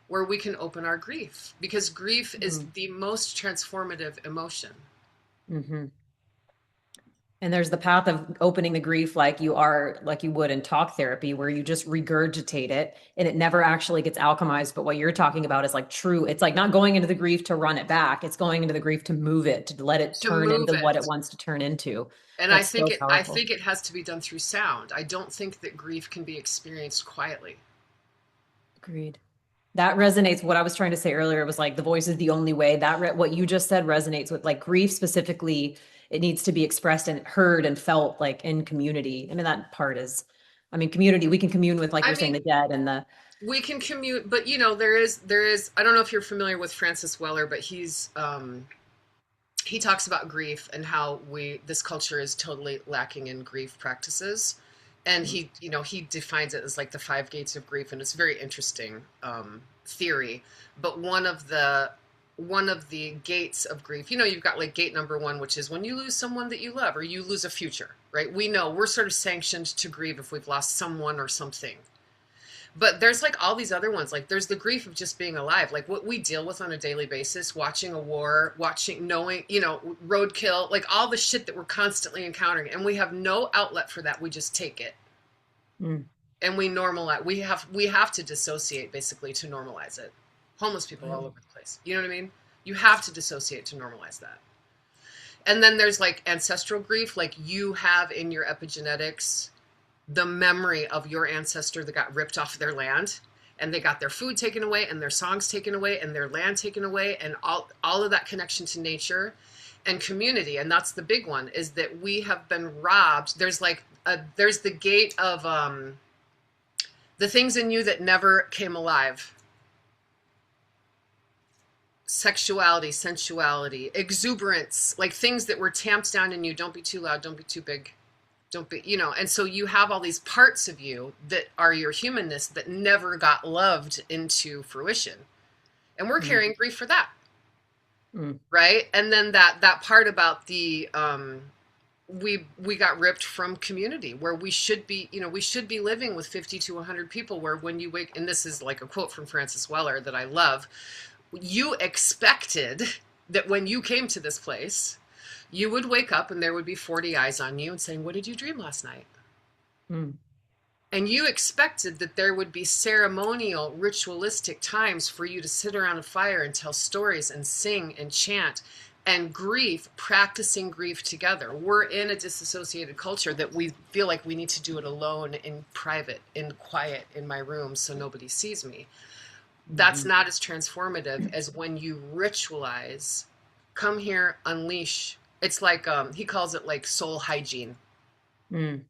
where we can open our grief, because grief is the most transformative emotion. Mm-hmm. And there's the path of opening the grief like you are, like you would in talk therapy, where you just regurgitate it and it never actually gets alchemized. But what you're talking about is like true. It's like not going into the grief to run it back. It's going into the grief to move it, to let it To turn move into what it it. wants to turn into. And I That's think so it I powerful. think it has to be done through sound. I don't think that grief can be experienced quietly. Agreed. That resonates. What I was trying to say earlier was like the voice is the only way. What you just said resonates with like grief specifically. It needs to be expressed and heard and felt like in community. I mean, that part is, I mean, community. We can commune with, like I you're saying, mean, the dead and the. we can commute, but you know, there is. I don't know if you're familiar with Francis Weller, but he talks about grief and how we this culture is totally lacking in grief practices, and he defines it as like the five gates of grief, and it's a very interesting theory. But one of the gates of grief, you've got like gate number one, which is when you lose someone that you love or you lose a future, right? We know we're sort of sanctioned to grieve if we've lost someone or something. But there's like all these other ones. Like there's the grief of just being alive, like what we deal with on a daily basis, watching a war, watching, knowing, roadkill, like all the shit that we're constantly encountering. And we have no outlet for that. We just take it Mm, and we normalize. We have to dissociate basically to normalize it. Homeless people all mm, over the place. You know what I mean? You have to dissociate to normalize that. And then there's like ancestral grief, like you have in your epigenetics the memory of your ancestor that got ripped off their land, and they got their food taken away and their songs taken away and their land taken away, and all of that connection to nature and community. And that's the big one, is that we have been robbed. There's the gate of the things in you that never came alive: sexuality, sensuality, exuberance, like things that were tamped down in you. Don't be too loud, don't be too big, don't be, and so you have all these parts of you that are your humanness that never got loved into fruition, and we're mm, carrying grief for that, mm, right? And then that part about the we got ripped from community, where we should be living with 50 to 100 people, where when you wake, and this is like a quote from Francis Weller that I love, you expected that when you came to this place, you would wake up and there would be 40 eyes on you and saying, "What did you dream last night?" mm, And you expected that there would be ceremonial, ritualistic times for you to sit around a fire and tell stories and sing and chant and grief, practicing grief together. We're in a disassociated culture that we feel like we need to do it alone, in private, in quiet, in my room, so nobody sees me. That's mhm, not as transformative as when you ritualize, come here, unleash. It's like he calls it like soul hygiene. mm,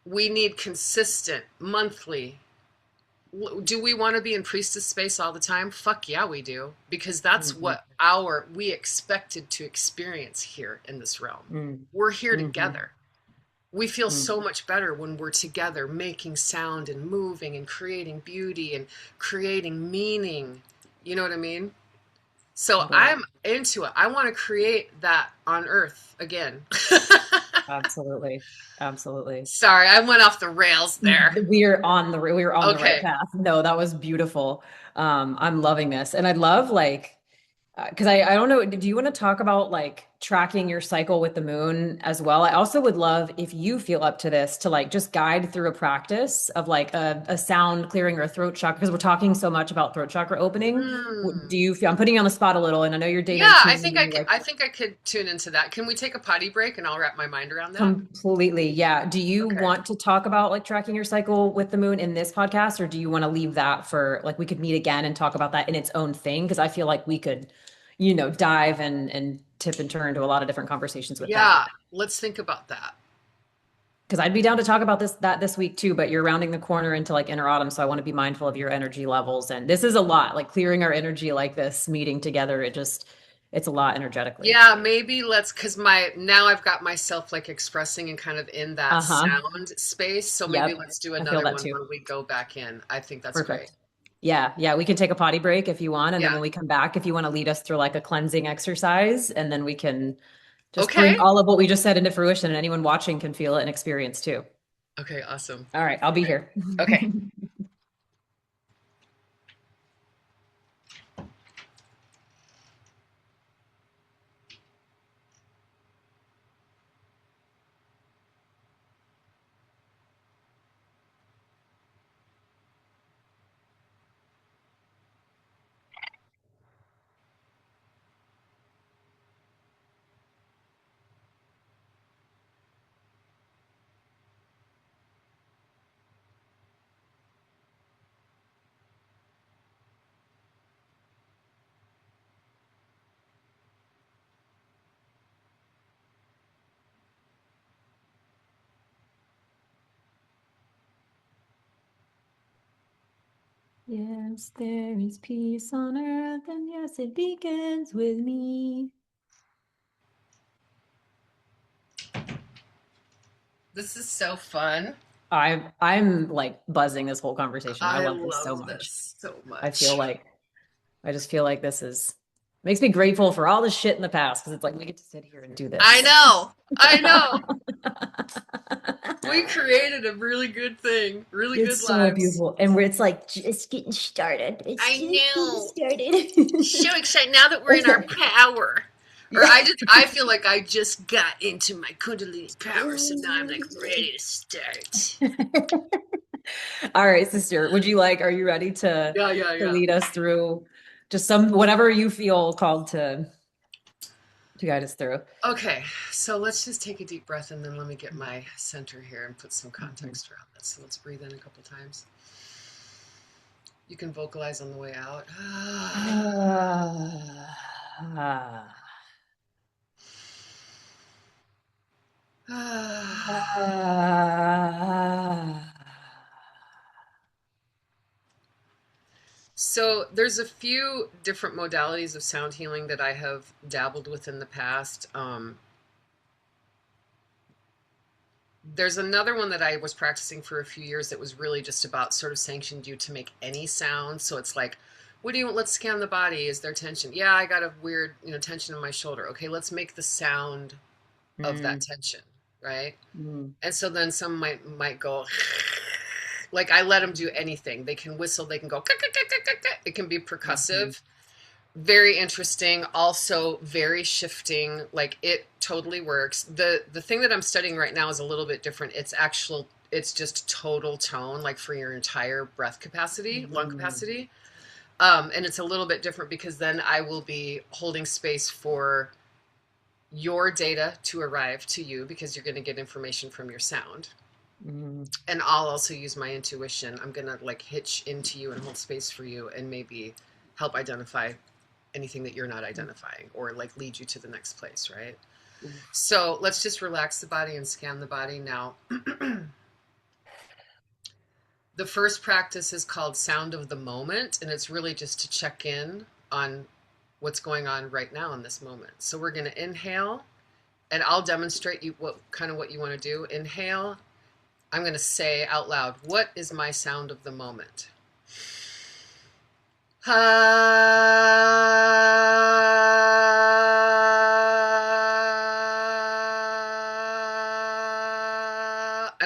We need consistent monthly. Do we want to be in priestess space all the time? Fuck yeah, we do, because that's mhm, what we expected to experience here in this realm. mm, We're here mhm, together. We feel mm. so much better when we're together, making sound and moving and creating beauty and creating meaning. You know what I mean? So Totally. I'm into it. I want to create that on earth again. Absolutely. Absolutely. Sorry, I went off the rails there. We are on the right Okay. path. No, that was beautiful. I'm loving this. And I'd love like because I don't know, do you want to talk about like tracking your cycle with the moon as well? I also would love if you feel up to this to like just guide through a practice of like a sound clearing or a throat chakra because we're talking so much about throat chakra opening. Do Hmm. you feel I'm putting you on the spot a little and I know you're day Yeah, 19 and you like I think I could tune into that. Can we take a potty break and I'll wrap my mind around that? completely, yeah. Do you Okay. want to talk about like tracking your cycle with the moon in this podcast, or do you want to leave that for like we could meet again and talk about that in its own thing? Because I feel like we could, dive and tip and turn to a lot of different conversations with that. Yeah, let's think about that. Because I'd be down to talk about this week too, but you're rounding the corner into like inner autumn, so I want to be mindful of your energy levels. And this is a lot, like clearing our energy like this, meeting together. It's a lot energetically. Yeah, maybe let's, because now I've got myself like expressing and kind of in that Uh-huh. sound space. So maybe Yep. let's do I feel another that one too. where we go back in. I think that's great. Perfect. Yeah, yeah, we can take a potty break if you want, and then Yeah. when we come back, if you want to lead us through like a cleansing exercise, and then we can just bring Okay. all of what we just said into fruition, and anyone watching can feel it and experience too. Okay, awesome. All right, I'll be here. Okay. Yes, there is peace on earth, and yes, it begins with me. This is so fun. I'm like buzzing this whole conversation. I I love this so love much. this so I feel much. like I just feel like this is makes me grateful for all the shit in the past because it's like we get to sit here and do I this. know. I know. We created a really good thing. Really good It's so lives. beautiful. And where it's like just getting started. It's I just getting know. started. So excited now that we're in our power. Or Yeah. I feel like I just got into my Kundalini power, so now I'm like ready to start. All right, sister. Are you ready Yeah, yeah, to yeah. lead us through just some whatever you feel called to guide us through? Okay, so let's just take a deep breath and then let me get my center here and put some Mhm. context around this. So let's breathe in a couple times. You can vocalize on the way out. Ah. Ah. So there's a few different modalities of sound healing that I have dabbled with in the past. There's another one that I was practicing for a few years that was really just about sort of sanctioned you to make any sound. So it's like, what do you want? Let's scan the body. Is there tension? Yeah, I got a weird, tension in my shoulder. Okay, let's make the sound of that Mm, tension, right? mm, And so then some might go like I let them do anything. They can whistle, they can go it can be mhm, percussive. Very interesting, also very shifting. Like it totally works. The thing that I'm studying right now is a little bit different. It's just total tone, like for your entire breath capacity, lung mm, capacity. And it's a little bit different because then I will be holding space for your data to arrive to you because you're going to get information from your sound. mm, And I'll also use my intuition. I'm going to like hitch into you and hold space for you and maybe help identify anything that you're not mm. identifying or like lead you to the next place, right? Oof. So let's just relax the body and scan the body now. The first practice is called Sound of the Moment, and it's really just to check in on what's going on right now in this moment. So we're going to inhale, and I'll demonstrate you what you want to do. Inhale. I'm going to say out loud, what is my sound of the moment? And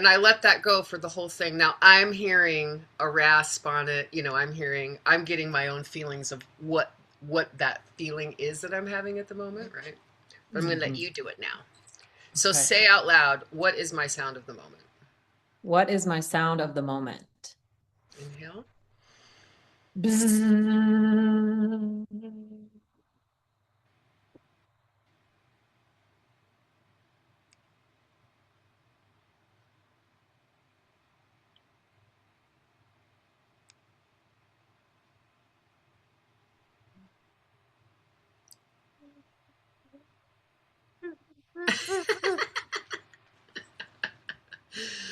I let that go for the whole thing. Now I'm hearing a rasp on it. I'm getting my own feelings of what that feeling is that I'm having at the moment, right? But I'm going to let Mhm. you do it now. So Okay. say out loud, what is my sound of the moment? What is my sound of the moment? Inhale. Bzzz.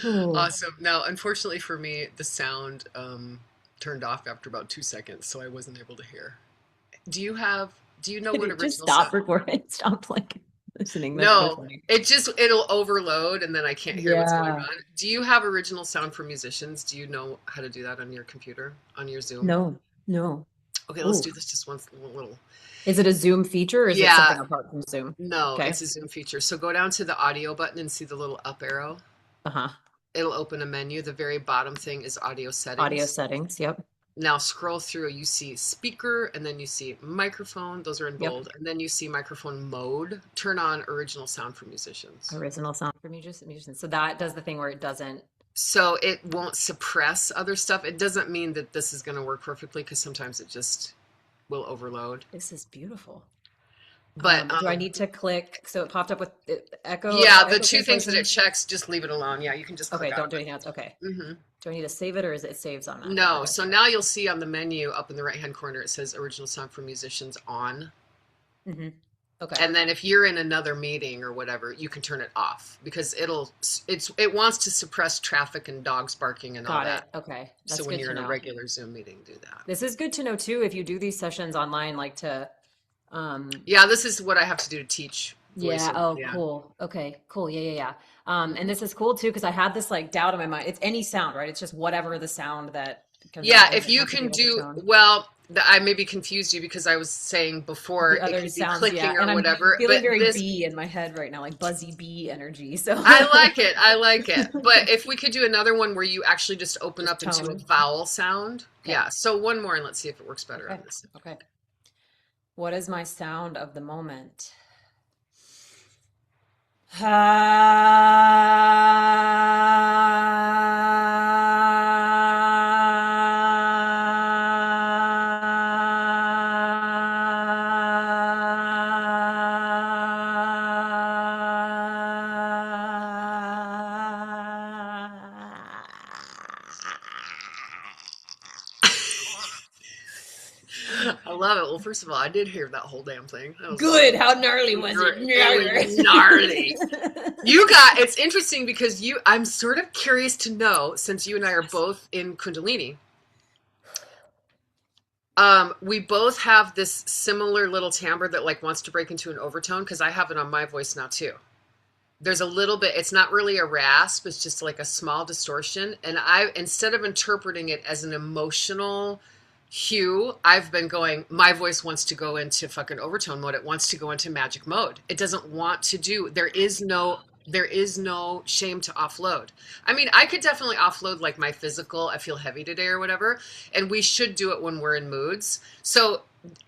Ooh. Awesome. Now, unfortunately for me, the sound turned off after about 2 seconds, so I wasn't able to hear. Do you have, do you know Did what it just original stop sound? recording? Stop like listening. That's so No, funny. it'll overload and then I can't hear what's going Yeah. on. Do you have original sound for musicians? Do you know how to do that on your computer, on your Zoom? No, no. Okay, let's Ooh. do this just once little. Is it a Zoom feature or is it Yeah, something apart from Zoom? no, Okay. it's a Zoom feature. So go down to the audio button and see the little up arrow. Uh-huh. It'll open a menu. The very bottom thing is audio Audio settings. settings. Yep. Now scroll through, you see speaker, and then you see microphone. Those are in Yep. bold. And then you see microphone mode. Turn on original sound for musicians. Original sound for musicians. So that does the thing where it doesn't. So it won't suppress other stuff. It doesn't mean that this is going to work perfectly because sometimes it just will overload. This is beautiful. But Do I need to click? So it popped up with yeah, the echo two things that it cancellation. checks, just leave it alone. Yeah, you can just Okay, click out don't of do anything else. Okay. it. Do I need to save it or is it saves automatically? No, Okay. so now you'll see on the menu up in the right hand corner, it says original sound for musicians on. Hmm. Okay. And then if you're in another meeting or whatever, you can turn it off because it wants to suppress traffic and dogs barking and all Got it. that. Okay. So That's when good you're to in a know. regular Zoom meeting, do that. This is good to know too if you do these sessions online, like to um Yeah, this is what I have to do to teach yeah, voiceover. oh Yeah. cool. Okay, cool. Yeah, yeah, yeah. And Mhm. this is cool too because I had this like doubt in my mind. It's any sound, right? It's just whatever the sound that comes out. Yeah, It if doesn't you have to be can like a do tone. well, I maybe confused you because I was saying The before it other could be sounds, yeah. clicking And or I'm whatever, feeling but very this bee in my head right now, like buzzy bee energy. So I like it. I like it. But if we could do another one where you actually just open just up into a tone. vowel sound. Okay. Yeah. So one more and let's see if it works better Okay. on this. Okay. What is my sound of the moment? I love it. Well, first of all, I did hear that whole damn thing. That was Good. How gnarly was it? great. It was gnarly. It's interesting because I'm sort of curious to know, since you and I are both in Kundalini, we both have this similar little timbre that like wants to break into an overtone because I have it on my voice now too. There's a little bit, it's not really a rasp, it's just like a small distortion. And instead of interpreting it as an emotional hue, I've been going, my voice wants to go into fucking overtone mode. It wants to go into magic mode. It doesn't want to do, there is no shame to offload. I mean, I could definitely offload like my physical, I feel heavy today or whatever, and we should do it when we're in moods. So,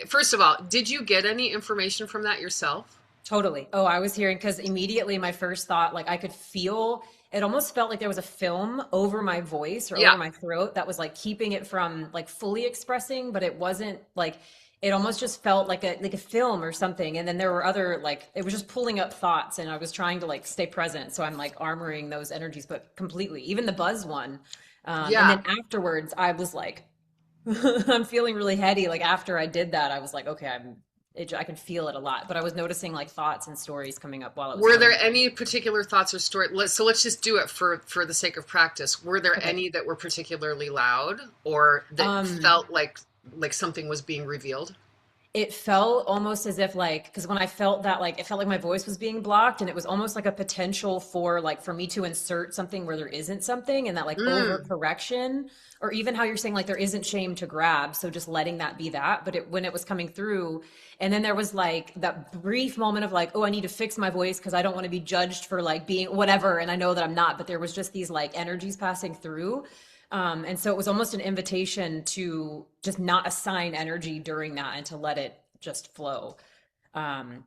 first of all, did you get any information from that yourself? Totally. Oh, I was hearing because immediately my first thought, like I could feel it almost felt like there was a film over my voice or Yeah. over my throat that was like keeping it from like fully expressing, but it wasn't like it almost just felt like a film or something. And then there were other like it was just pulling up thoughts and I was trying to like stay present. So I'm like armoring those energies, but completely. Even the buzz one. And Yeah. then afterwards I was like I'm feeling really heady. Like after I did that, I was like, okay, I can feel it a lot. But I was noticing like thoughts and stories coming up while I was Were there toning. any particular thoughts or story? So let's just do it for the sake of practice. Were there Okay. any that were particularly loud or that Um, felt like something was being revealed? it felt almost as if like because when I felt that like it felt like my voice was being blocked and it was almost like a potential for like for me to insert something where there isn't something and that like Mm, overcorrection or even how you're saying like there isn't shame to grab so just letting that be that but when it was coming through and then there was like that brief moment of like oh I need to fix my voice because I don't want to be judged for like being whatever and I know that I'm not but there was just these like energies passing through. And so it was almost an invitation to just not assign energy during that and to let it just flow.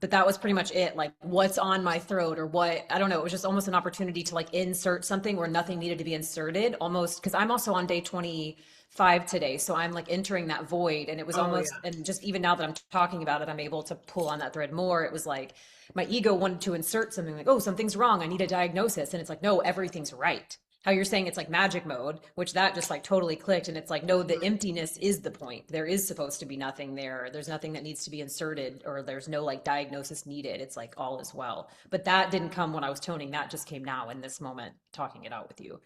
But that was pretty much it. Like what's on my throat or what, I don't know. It was just almost an opportunity to like insert something where nothing needed to be inserted almost because I'm also on day 25 today. So I'm like entering that void and it was oh almost, yeah. and just even now that I'm talking about it, I'm able to pull on that thread more. It was like my ego wanted to insert something like, oh, something's wrong. I need a diagnosis. And it's like, no, everything's right how you're saying it's like magic mode, which that just like totally clicked. And it's like, no, the Mhm. emptiness is the point. There is supposed to be nothing there. There's nothing that needs to be inserted or there's no like diagnosis needed. It's like all is well. But that didn't come when I was toning. That just came now in this moment, talking it out with you.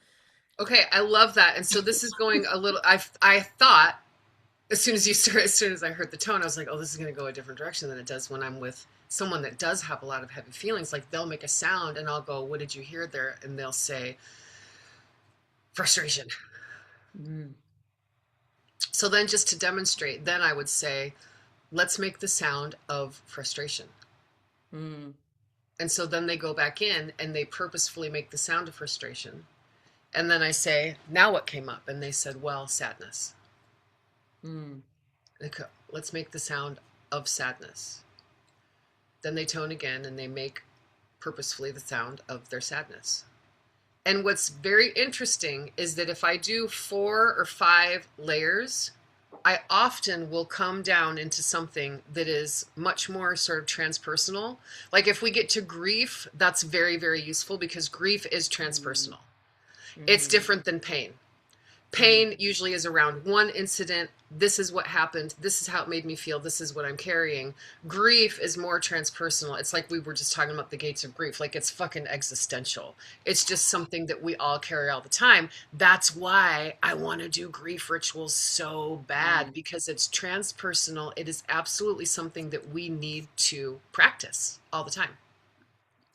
Okay, I love that. And so this is going a little. I thought as soon as you start, as soon as I heard the tone, I was like, oh, this is going to go a different direction than it does when I'm with someone that does have a lot of heavy feelings. Like they'll make a sound, and I'll go, "What did you hear there?" And they'll say frustration. Mm, So then, just to demonstrate, then I would say, let's make the sound of frustration. mm, And so then they go back in and they purposefully make the sound of frustration. And then I say, now what came up? And they said, well, sadness. mm, Okay, let's make the sound of sadness. Then they tone again and they make purposefully the sound of their sadness. And what's very interesting is that if I do 4 or 5 layers, I often will come down into something that is much more sort of transpersonal. Like if we get to grief, that's very, very useful because grief is mm, transpersonal. It's mm, different than pain. Pain usually is around one incident. This is what happened. This is how it made me feel. This is what I'm carrying. Grief is more transpersonal. It's like we were just talking about the gates of grief. Like it's fucking existential. It's just something that we all carry all the time. That's why I want to do grief rituals so bad, Mm. because it's transpersonal. It is absolutely something that we need to practice all the time,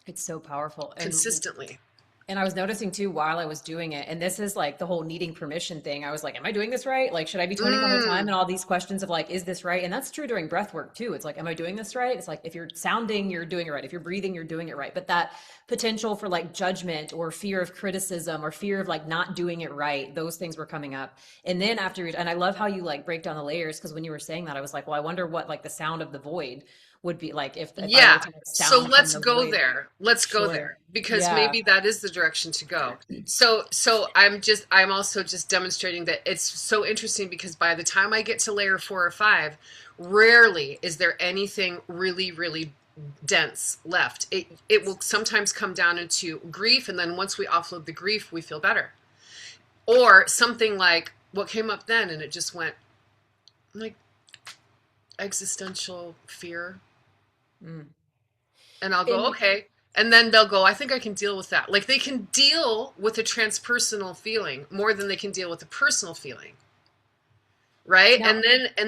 It's so powerful. consistently. And I was noticing too while I was doing it, and this is like the whole needing permission thing. I was like, am I doing this right? Like, should I be toning the whole time? Mm, And all these questions of like, is this right? And that's true during breath work too. It's like, am I doing this right? It's like, if you're sounding, you're doing it right. If you're breathing, you're doing it right. But that potential for like judgment or fear of criticism or fear of like not doing it right, those things were coming up. And then after, and I love how you like break down the layers, because when you were saying that, I was like, well, I wonder what like the sound of the void would be like if I were yeah. to like So sound from let's the go void. there. Let's go Sure. there because Yeah. maybe that is the direction to go. So I'm also just demonstrating that it's so interesting because by the time I get to layer 4 or 5, rarely is there anything really, really dense left. It will sometimes come down into grief, and then once we offload the grief, we feel better. Or something like what came up then, and it just went like existential fear. Mm. And I'll go, And okay. And then they'll go, I think I can deal with that. Like they can deal with a transpersonal feeling more than they can deal with a personal feeling. Right. now, And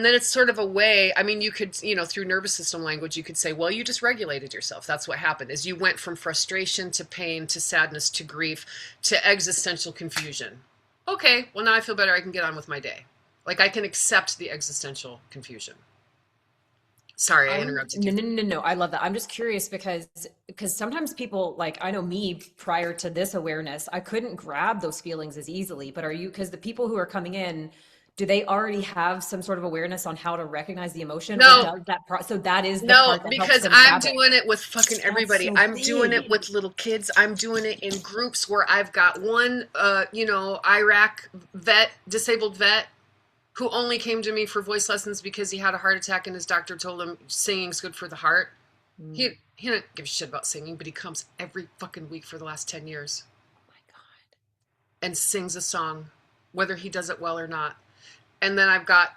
then it's sort of a way, I mean, you could, through nervous system language, you could say, well, you just regulated yourself. That's what happened is you went from frustration to pain to sadness to grief to existential confusion. Okay, well now I feel better. I can get on with my day. Like I can accept the existential confusion. Sorry, I interrupted you. no, no, no, no. I love that. I'm just curious because sometimes people like I know me prior to this awareness, I couldn't grab those feelings as easily. But are you because the people who are coming in, do they already have some sort of awareness on how to recognize the emotion, or No, does so that is the no, part that helps because them I'm grab it? doing it with fucking That's everybody. so I'm doing it big. with little kids. I'm doing it in groups where I've got one, Iraq vet, disabled vet, who only came to me for voice lessons because he had a heart attack and his doctor told him singing's good for the heart. Mm. He didn't give a shit about singing, but he comes every fucking week for the last 10 years Oh my God. and sings a song, whether he does it well or not. And then I've got,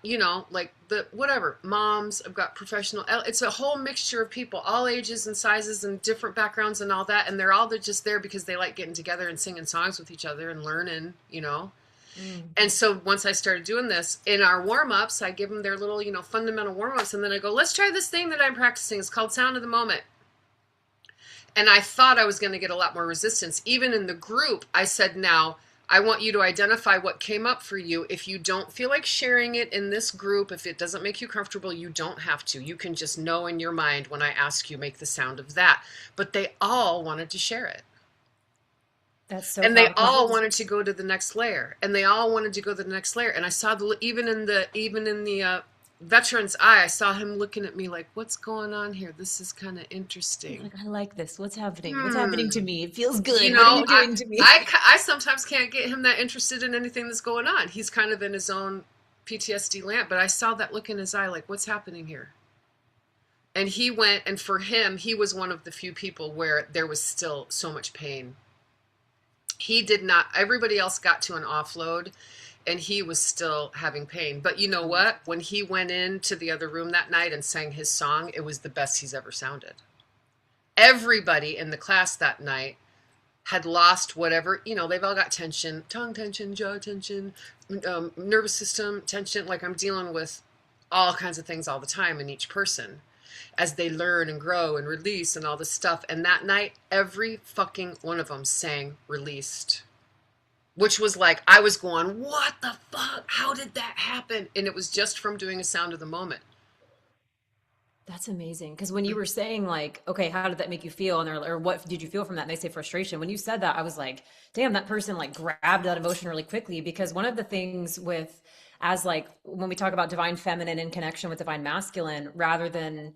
like the whatever moms, I've got professional. It's a whole mixture of people, all ages and sizes and different backgrounds and all that. And they're all just there because they like getting together and singing songs with each other and learning. Mm. And so once I started doing this in our warm ups, I give them their little, fundamental warm ups. And then I go, let's try this thing that I'm practicing. It's called Sound of the Moment. And I thought I was going to get a lot more resistance. Even in the group, I said, now, I want you to identify what came up for you. If you don't feel like sharing it in this group, if it doesn't make you comfortable, you don't have to. You can just know in your mind when I ask you, make the sound of that. But they all wanted to share it. That's so And they powerful. all wanted to go to the next layer. And they all wanted to go to the next layer. And I saw even in the veteran's eye, I saw him looking at me like, what's going on here? This is kind of He's interesting. like, I like this. What's happening? What's happening to Hmm. me? It feels You good. What are know, you I, doing to me? I sometimes can't get him that interested in anything that's going on. He's kind of in his own PTSD land, but I saw that look in his eye like, what's happening here? And he went, and for him, he was one of the few people where there was still so much pain. He did not, everybody else got to an offload, and he was still having pain. But you know what? When he went into the other room that night and sang his song, it was the best he's ever sounded. Everybody in the class that night had lost whatever, they've all got tension, tongue tension, jaw tension, nervous system tension. Like I'm dealing with all kinds of things all the time in each person as they learn and grow and release and all this stuff. And that night, every fucking one of them sang released, which was like, I was going, what the fuck? How did that happen? And it was just from doing a sound of the moment. That's amazing. Because when you were saying like, okay, how did that make you feel? And or what did you feel from that? And they say frustration. When you said that, I was like, damn, that person like grabbed that emotion really quickly. Because one of the things with as like when we talk about divine feminine in connection with divine masculine, rather than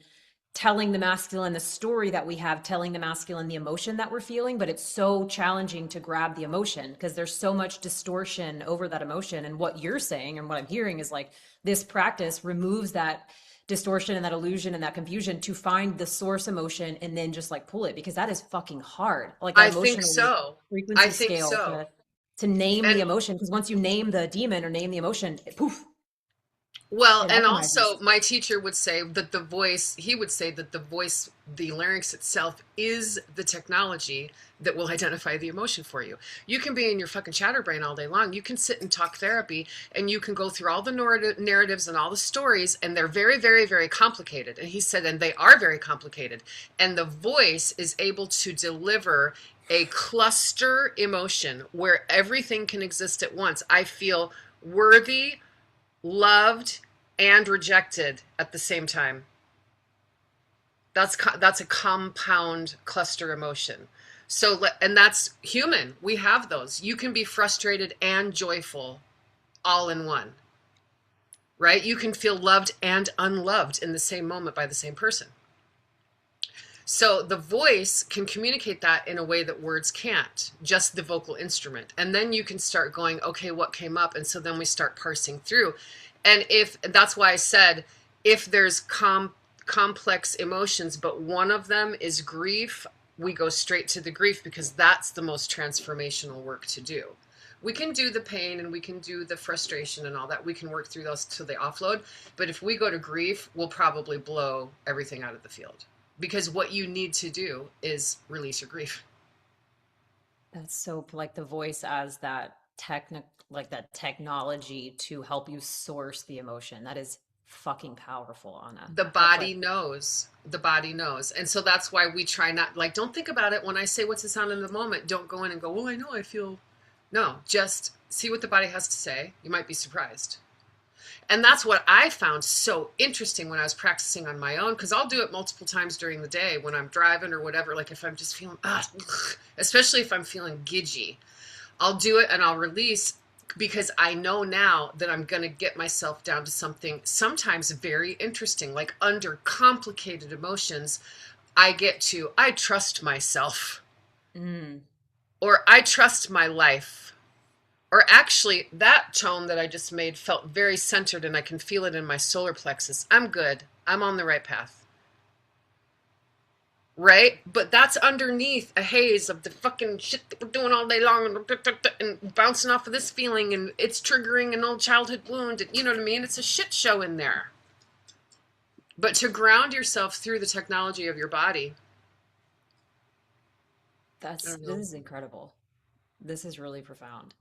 telling the masculine the story that we have, telling the masculine the emotion that we're feeling, but it's so challenging to grab the emotion because there's so much distortion over that emotion. And what you're saying and what I'm hearing is like this practice removes that distortion and that illusion and that confusion to find the source emotion and then just like pull it because that is fucking hard. Like that I think emotional so. I frequency think scale so. to to name the And emotion, because once you name the demon or name the emotion, poof, well, it and recognizes. also my teacher would say that the voice, he would say that the voice, the larynx itself is the technology that will identify the emotion for you. You can be in your fucking chatterbrain all day long. You can sit and talk therapy and you can go through all the narratives and all the stories, and they're very, very, very complicated. And he said, and they are very complicated. And the voice is able to deliver a cluster emotion where everything can exist at once. I feel worthy, loved, and rejected at the same time. That's a compound cluster emotion. So, and that's human. We have those. You can be frustrated and joyful all in one, right? You can feel loved and unloved in the same moment by the same person. So the voice can communicate that in a way that words can't, just the vocal instrument. And then you can start going, okay, what came up? And so then we start parsing through. And if that's why I said, if there's complex emotions, but one of them is grief, we go straight to the grief because that's the most transformational work to do. We can do the pain and we can do the frustration and all that. We can work through those till they offload. But if we go to grief, we'll probably blow everything out of the field because what you need to do is release your grief. That's so like the voice as that like that technology to help you source the emotion. That is fucking powerful, Anna. The That's like, body knows. The body knows. And so that's why we try not, like, don't think about it when I say what's the sound in the moment. Don't go in and go, well, I know I feel. No, just see what the body has to say. You might be surprised. And that's what I found so interesting when I was practicing on my own, because I'll do it multiple times during the day when I'm driving or whatever. Like if I'm just feeling, especially if I'm feeling gidgy, I'll do it and I'll release because I know now that I'm going to get myself down to something sometimes very interesting, like under complicated emotions. I trust myself, mm, or I trust my life. Or actually, that tone that I just made felt very centered and I can feel it in my solar plexus. I'm good. I'm on the right path. Right? But that's underneath a haze of the fucking shit that we're doing all day long and bouncing off of this feeling and it's triggering an old childhood wound. And, you know what I mean? It's a shit show in there. But to ground yourself through the technology of your body, I don't this know. is incredible. This is really profound.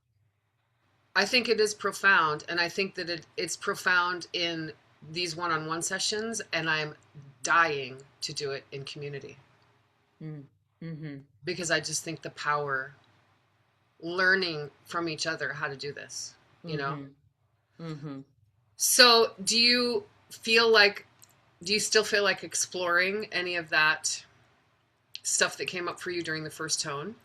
I think it is profound, and I think that it's profound in these one-on-one sessions, and I'm dying to do it in community Mm, mm-hmm, because I just think the power learning from each other how to do this, you know? mm-hmm, mm-hmm. So, feel like do you still feel like exploring any of that stuff that came up for you during the first tone?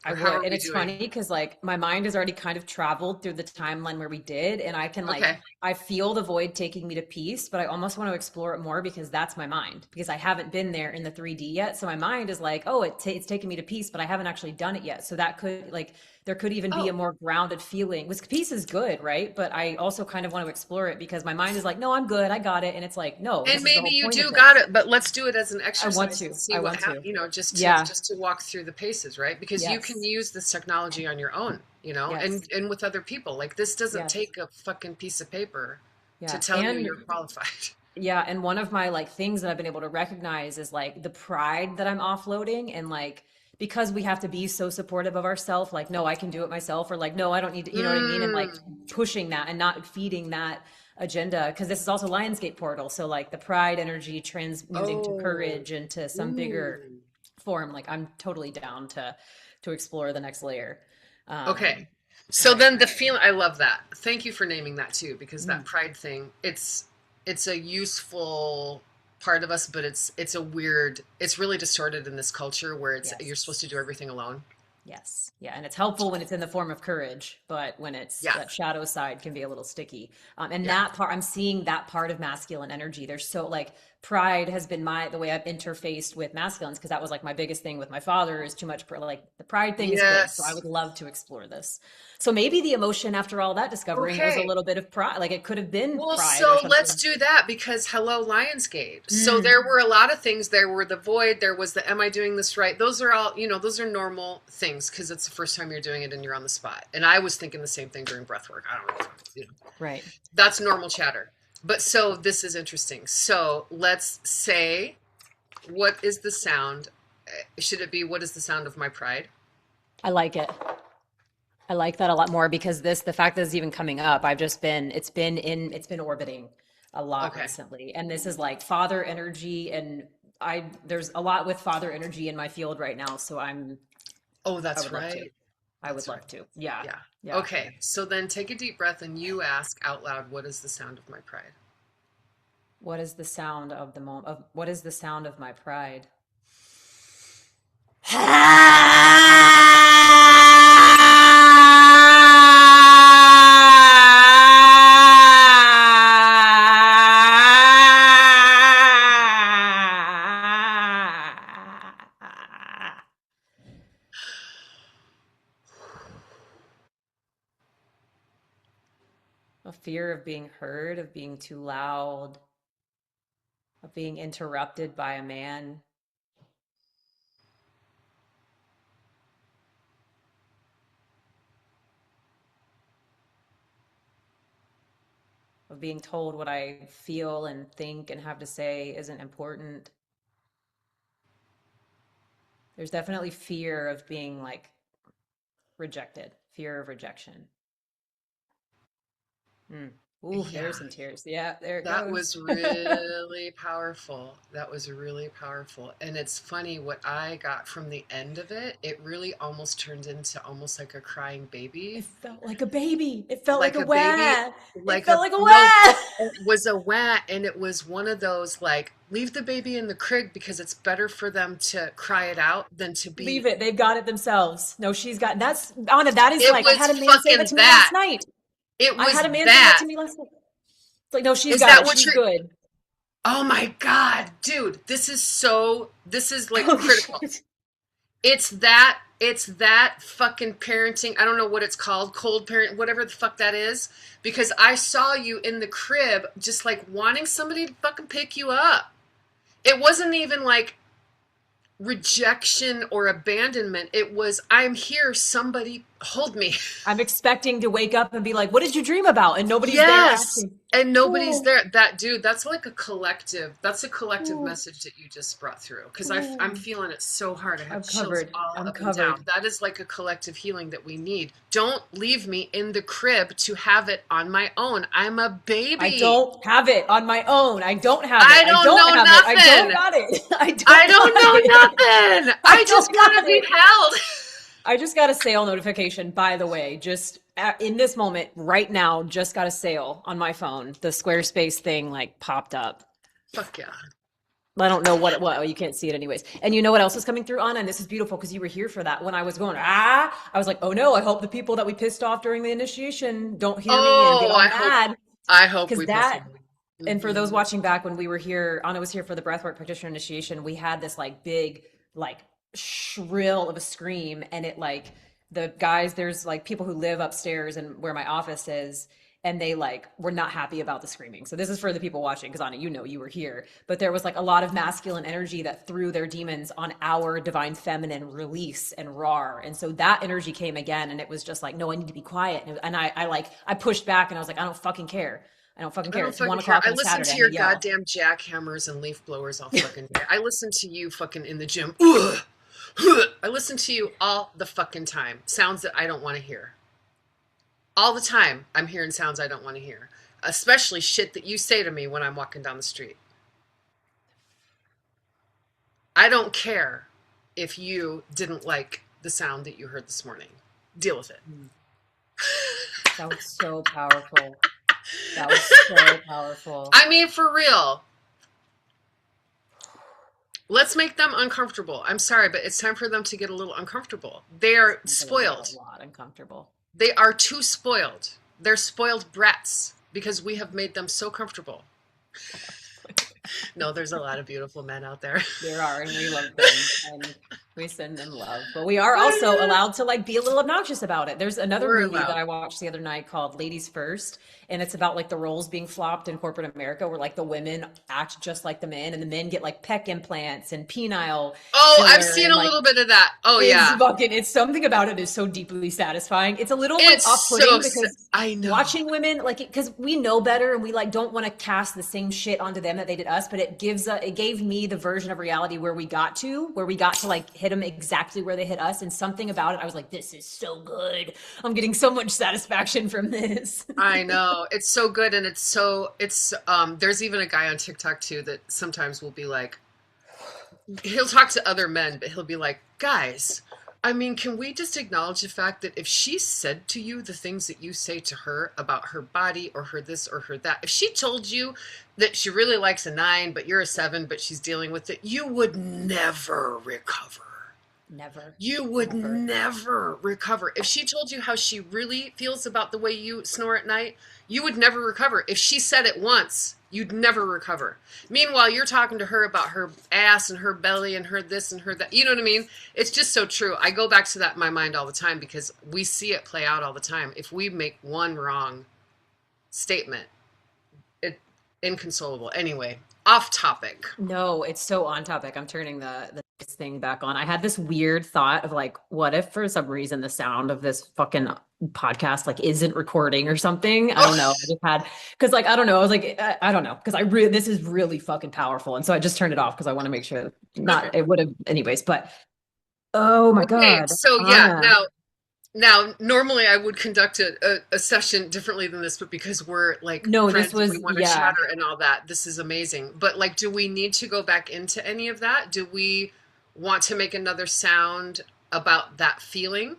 I Or how would. are And we it's doing? funny because like my mind has already kind of traveled through the timeline where we did, and I can like Okay. I feel the void taking me to peace, but I almost want to explore it more because that's my mind because I haven't been there in the 3D yet. So my mind is like, oh, it's taking me to peace, but I haven't actually done it yet. So that could like there could even be a Oh, more grounded feeling. Which peace is good, right? But I also kind of want to explore it because my mind is like, no, I'm good, I got it, and it's like, no, and this is the maybe whole you point of do got this. it, but let's do it as an I want exercise and to. see I what want happens, to. you know, Yeah. just to walk through the paces, right? Because you can Yes. use this technology on your own, you know, Yes. and with other people. Like this doesn't Yes. take a fucking piece of paper to Yeah. tell you And you're qualified. yeah, and one of my like things that I've been able to recognize is like the pride that I'm offloading and like because we have to be so supportive of ourselves, like no, I can do it myself or like no, I don't need to, you know what I mean? And like Mm. pushing that and not feeding that agenda because this is also Lionsgate portal. So like the pride energy transmuting to Oh. courage and to some bigger Ooh. form, like I'm totally down to explore the next layer. Okay. Um So right. then the feeling, I love that. Thank you for naming that too, because that Mm, pride thing, it's a useful part of us, but it's a weird, it's really distorted in this culture where it's you're supposed to yes. do everything alone. Yes. Yeah. And it's helpful when it's in the form of courage, but when it's Yeah. that shadow side can be a little sticky. And Yeah. that part, I'm seeing that part of masculine energy. There's so like pride has been the way I've interfaced with masculines, because that was like my biggest thing with my father is too much, like the pride thing is good. So I Yes. would love to explore this. So maybe the emotion after all that discovering was a Okay. little bit of pride. Like it could have been Well, pride or so let's something. do that because hello, Lionsgate. So Mm, there were a lot of things. There were the void. There was the am I doing this right? Those are all, those are normal things because it's the first time you're doing it and you're on the spot. And I was thinking the same thing during breath work. I don't know. right. That's normal chatter. But so this is interesting. So let's say, what is the sound? Should it be what is the sound of my pride? I like it. I like that a lot more because the fact that it's even coming up, it's been orbiting a lot Okay. recently. And this is like father energy. And there's a lot with father energy in my field right now. So Oh, I that's would love to. right. I would That's right. love to. Yeah. Yeah. Yeah. Okay. So then take a deep breath and you ask out loud, what is the sound of my pride? What is the sound of the moment of what is the sound of my pride? A fear of being heard, of being too loud, of being interrupted by a man, of being told what I feel and think and have to say isn't important. There's definitely fear of being like rejected, fear of rejection. Mm. Ooh, Yeah. there's some tears. Yeah, there it That goes. was really powerful. That was really powerful. And it's funny what I got from the end of it. It really almost turned into almost like a crying It baby, felt like a baby. It felt like like a a baby, wah. It like felt a like a no, wah. it was a wet, and it was one of those like leave the baby in the crib because it's better for them to cry it out than to Leave be. it. They've got it themselves. No, she's got that's Anna, that is It like I was had a man say that fucking to me last that. night. It I was had a man say that that. to me last night. It's like, no, she's Is got that it. what She's you're? good. Oh my God, dude, this is like Holy critical. shit. It's that fucking parenting. I don't know what it's called, cold parent, whatever the fuck that is. Because I saw you in the crib just like wanting somebody to fucking pick you up. It wasn't even like rejection or abandonment. It was, I'm here, somebody hold me. I'm expecting to wake up and be like, what did you dream about? And nobody's there Yes. asking. And nobody's Oh, there. That dude, that's like that's a collective oh, message that you just brought through. Because I'm oh. feeling it so hard. I have I'm chills covered. all I'm up and down. covered. That is like a collective healing that we need. Don't leave me in the crib to have it on my own. I'm a I baby. don't have it on my own. I don't have it. I I don't don't know have it. I don't nothing. got it. I I don't don't got it. know nothing. I I just don't want got to be it. held. I just got a sale notification, by the way. Just in this moment, right now, just got a sale on my phone. The Squarespace thing like popped up. Fuck yeah. I don't know what it was. You can't see it anyways. And you know what else is coming through, Anna? And this is beautiful because you were here for that. When I was going, I was like, oh no, I hope the people that we pissed off during the initiation don't hear me and get Oh, all mad. I hope Because we piss that, them. and for those Mm-hmm. watching back when we were here, Anna was here for the breathwork practitioner initiation. We had this like big, like shrill of a scream, and it like the guys. There's like people who live upstairs and where my office is, and they like were not happy about the screaming. So this is for the people watching, because Anna, you know, you were here, but there was like a lot of masculine energy that threw their demons on our divine feminine release and roar, and so that energy came again, and it was just like, no, I need to be quiet, and I pushed back, and I was like, I don't fucking care. I don't fucking I care. don't It's fucking one care. o'clock I on a listen Saturday. to I'm your gonna yell. goddamn jackhammers and leaf blowers all fucking day. I listen to you fucking in the gym. Ugh, ugh. I listen to you all the fucking time. Sounds that I don't want to hear. All the time, I'm hearing sounds I don't want to hear. Especially shit that you say to me when I'm walking down the street. I don't care if you didn't like the sound that you heard this morning. Deal with it. Mm. That was so powerful. That was so powerful. I mean, for real. Let's make them uncomfortable. I'm sorry, but it's time for them to get a little uncomfortable. They are I'm gonna get a spoiled. lot uncomfortable. They are too spoiled. They're spoiled brats because we have made them so comfortable. No, there's a lot of beautiful men out there. There are, and we love them, and we send them love. But we are also allowed to like be a little obnoxious about it. There's another We're movie that allowed. I watched the other night called Ladies First, and it's about like the roles being flopped in corporate America, where like the women act just like the men, and the men get like pec implants and penile Oh, I've filler, seen and a like little bit of that. Oh it's yeah. fucking, it's something about it is so deeply satisfying. It's a little like It's off-putting because I know. watching women like because we know better and we like don't want to cast the same shit onto them that they did us, but it gave me the version of reality where we got to like hit them exactly where they hit us, and something about it I was like, this is so good. I'm getting so much satisfaction from this. I know. It's so good and there's even a guy on TikTok too that sometimes will be like he'll talk to other men, but he'll be like, "Guys, I mean, can we just acknowledge the fact that if she said to you the things that you say to her about her body or her this or her that, if she told you that she really likes a 9, but you're a 7, but she's dealing with it, you would never recover." Never, You would never. never recover. If she told you how she really feels about the way you snore at night, you would never recover. If she said it once, you'd never recover. Meanwhile, you're talking to her about her ass and her belly and her this and her that. You know what I mean? It's just so true. I go back to that in my mind all the time because we see it play out all the time. If we make one wrong statement, it inconsolable. Anyway, off topic. No, it's so on topic. I'm turning the thing back on. I had this weird thought of like, what if for some reason the sound of this fucking podcast like isn't recording or something? I don't know. I just had because like I don't know. I was like, I don't know because I really this is really fucking powerful, and so I just turned it off because I want to make sure Okay. not it would have anyways. But oh my Okay. God, So yeah, Anna. now, normally I would conduct a session differently than this, but because we're like No, this friends and we was want to yeah. chatter and all that, this is amazing. But like, do we need to go back into any of that? Do we want to make another sound about that feeling?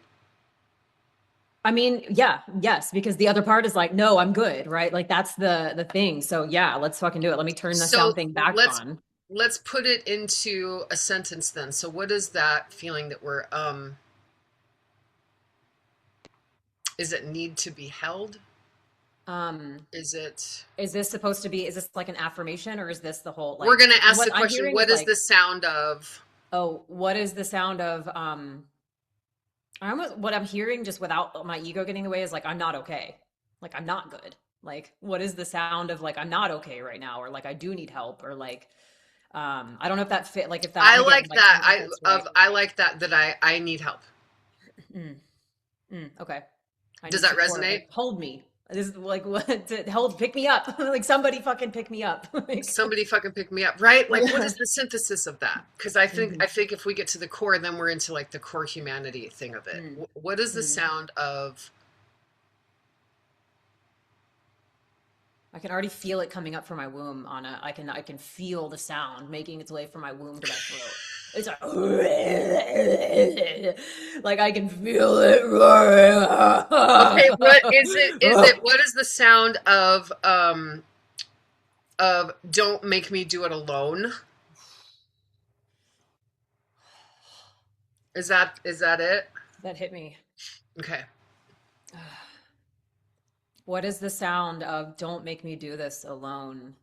I mean, yeah, yes, because the other part is like, no, I'm good, right? Like that's the thing. So yeah, let's fucking do it. Let me turn the So sound thing back let's on. let's put it into a sentence then. So what is that feeling that we're is it need to be held? Um, Is it is this supposed to be, is this like an affirmation or is this the whole we're like going to ask what the I'm question, hearing what is is like, the sound of oh, what is the sound of I almost what I'm hearing just without my ego getting in the way is like I'm not okay. Like I'm not good. Like what is the sound of like I'm not okay right now or like I do need help or like I don't know if that fit like if that I and again like like tell that. me if that's right. I like that I need help. Mm, okay. I Does need that support. resonate? Like hold me. This is like what to hold pick me up. Like somebody fucking pick me up. Like Somebody fucking pick me up, right? Like what yeah. is the synthesis of that? Because Mhm. I think if we get to the core, then we're into like the core humanity thing of it. Mm, What is the mm. sound of I can already feel it coming up from my womb, Anna. I can feel the sound making its way from my womb to my throat. It's like, like I can feel it okay, what roaring. is it? Is it what is the sound of don't make me do it alone? Is that it? That hit me. Okay. What is the sound of don't make me do this alone?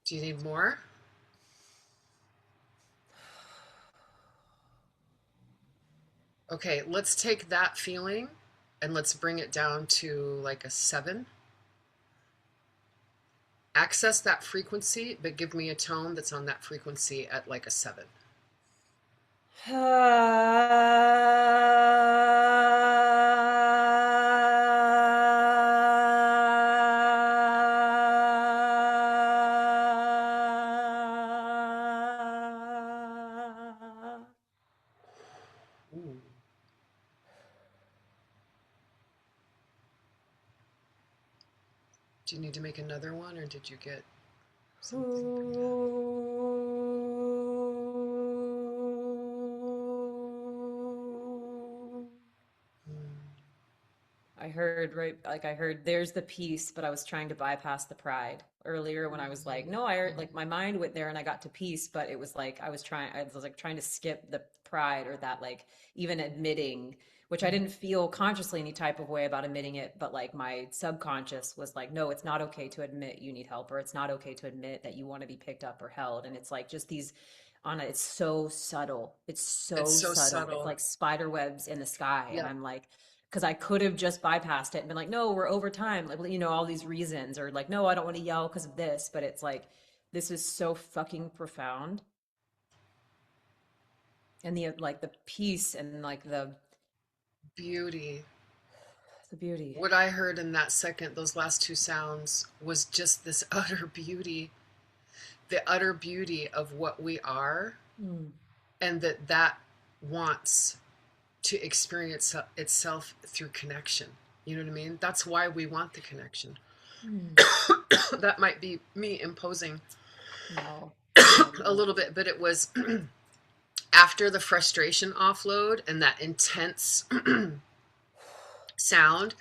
Do you need more? Okay, let's take that feeling and let's bring it down to like a 7. Access that frequency, but give me a tone that's on that frequency at like a 7. Ooh. Do you need to make another one or did you get something pretty high? Mm. I heard, right, like I heard there's the peace, but I was trying to bypass the pride earlier when I was like, no, I like my mind went there and I got to peace, but it was like I was like trying to skip the pride or that like even admitting, which I didn't feel consciously any type of way about admitting it, but like my subconscious was like, no, it's not okay to admit you need help, or it's not okay to admit that you want to be picked up or held. And it's like just these on it's so subtle. It's It's so so subtle. It's subtle. like spider webs in the sky. And Yeah. I'm like, because I could have just bypassed it and been like, no, we're over time. Like, you know, all these reasons, or like, no, I don't want to yell because of this. But it's like, this is so fucking profound. And the like the peace and like Beauty. the beauty. What I heard in that second, those last two sounds, was just this utter beauty, the utter beauty of what we are, Mm, and that wants to experience itself through connection. You know what I mean? That's why we want the connection. mm. That might be me imposing No, no, a no. little bit, but it was after the frustration offload and that intense sound.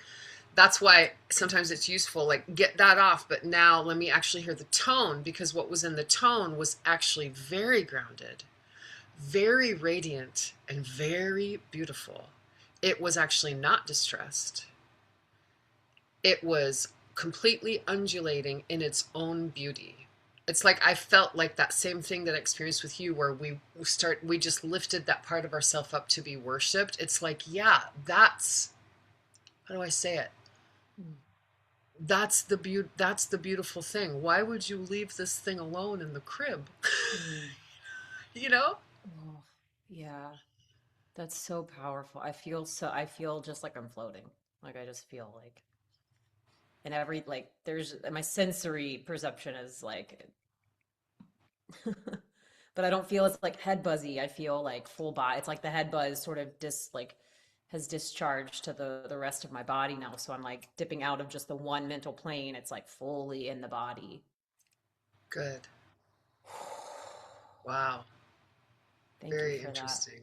That's why sometimes it's useful, like get that off, but now let me actually hear the tone, because what was in the tone was actually very grounded, very radiant, and very beautiful. It was actually not distressed. It was completely undulating in its own beauty. It's like I felt like that same thing that I experienced with you, where we just lifted that part of ourself up to be worshipped. It's like, yeah, that's, how do I say it? Mm, That's the beautiful thing. Why would you leave this thing alone in the crib? mm. You know? Oh, yeah. That's so powerful. I feel just like I'm floating. Like I just feel like and every like there's my sensory perception is like but I don't feel it's like head buzzy. I feel like full body. It's like the head buzz sort of has discharged to the rest of my body now. So I'm like dipping out of just the one mental plane. It's like fully in the body. Good. Wow. Thank you Very for that. interesting.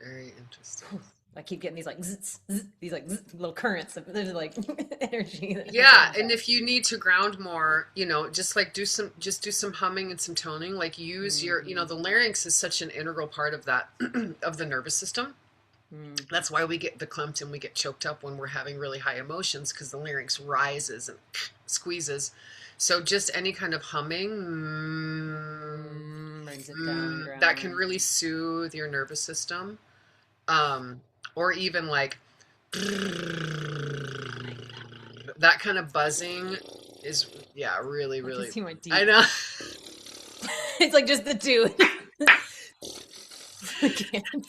Very interesting. I keep getting these like these like little currents of there's like energy that Yeah, comes and up. if you need to ground more, just like do some humming and some toning, like use your, Hmm. the larynx is such an integral part of that of the nervous system. Mm. That's why we get verklempt and we get choked up when we're having really high emotions, because the larynx rises and squeezes. So just any kind of humming, Mm, brings it down and that can grounds. really soothe your nervous system. Um, or even like I like that. that kind of buzzing is, yeah, really, I can really. see my I teeth. know. It's like just the two. I can't.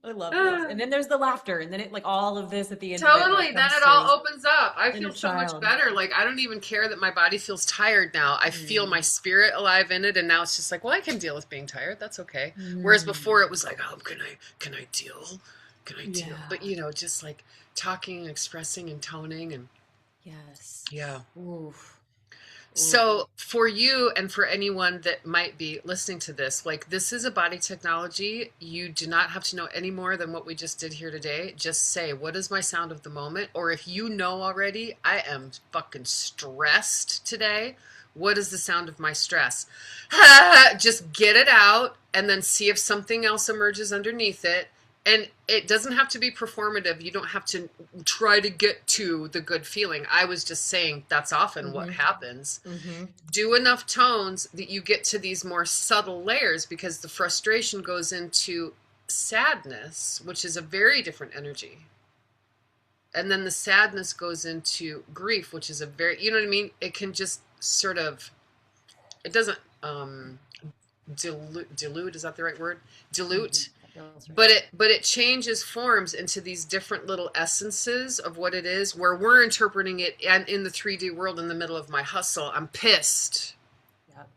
I love this. And then there's the laughter, and then it like all of this at the end of it like Totally. Then comes it through all opens up. I inner feel so much child. better. Like, I don't even care that my body feels tired now. I feel my Mm. spirit alive in it. And now it's just like, well, I can deal with being tired. That's okay. Whereas Mm. before it was like, oh, can I deal? Can I deal? But, Yeah. just like talking and expressing and toning and Yes. yeah. Oof. Oof. So, for you and for anyone that might be listening to this, like this is a body technology. You do not have to know any more than what we just did here today. Just say, what is my sound of the moment? Or if you know already, I am fucking stressed today. What is the sound of my stress? Just get it out and then see if something else emerges underneath it. And it doesn't have to be performative. You don't have to try to get to the good feeling. I was just saying that's often what Mm-hmm. happens. Mm-hmm. Do enough tones that you get to these more subtle layers, because the frustration goes into sadness, which is a very different energy. And then the sadness goes into grief, which is a very, you know what I mean? It can just sort of, it doesn't dilute, is that the right word? Mm-hmm. Dilute, That feels right. but it changes forms into these different little essences of what it is, where we're interpreting it, and in the 3D world, in the middle of my hustle, I'm pissed, Yep.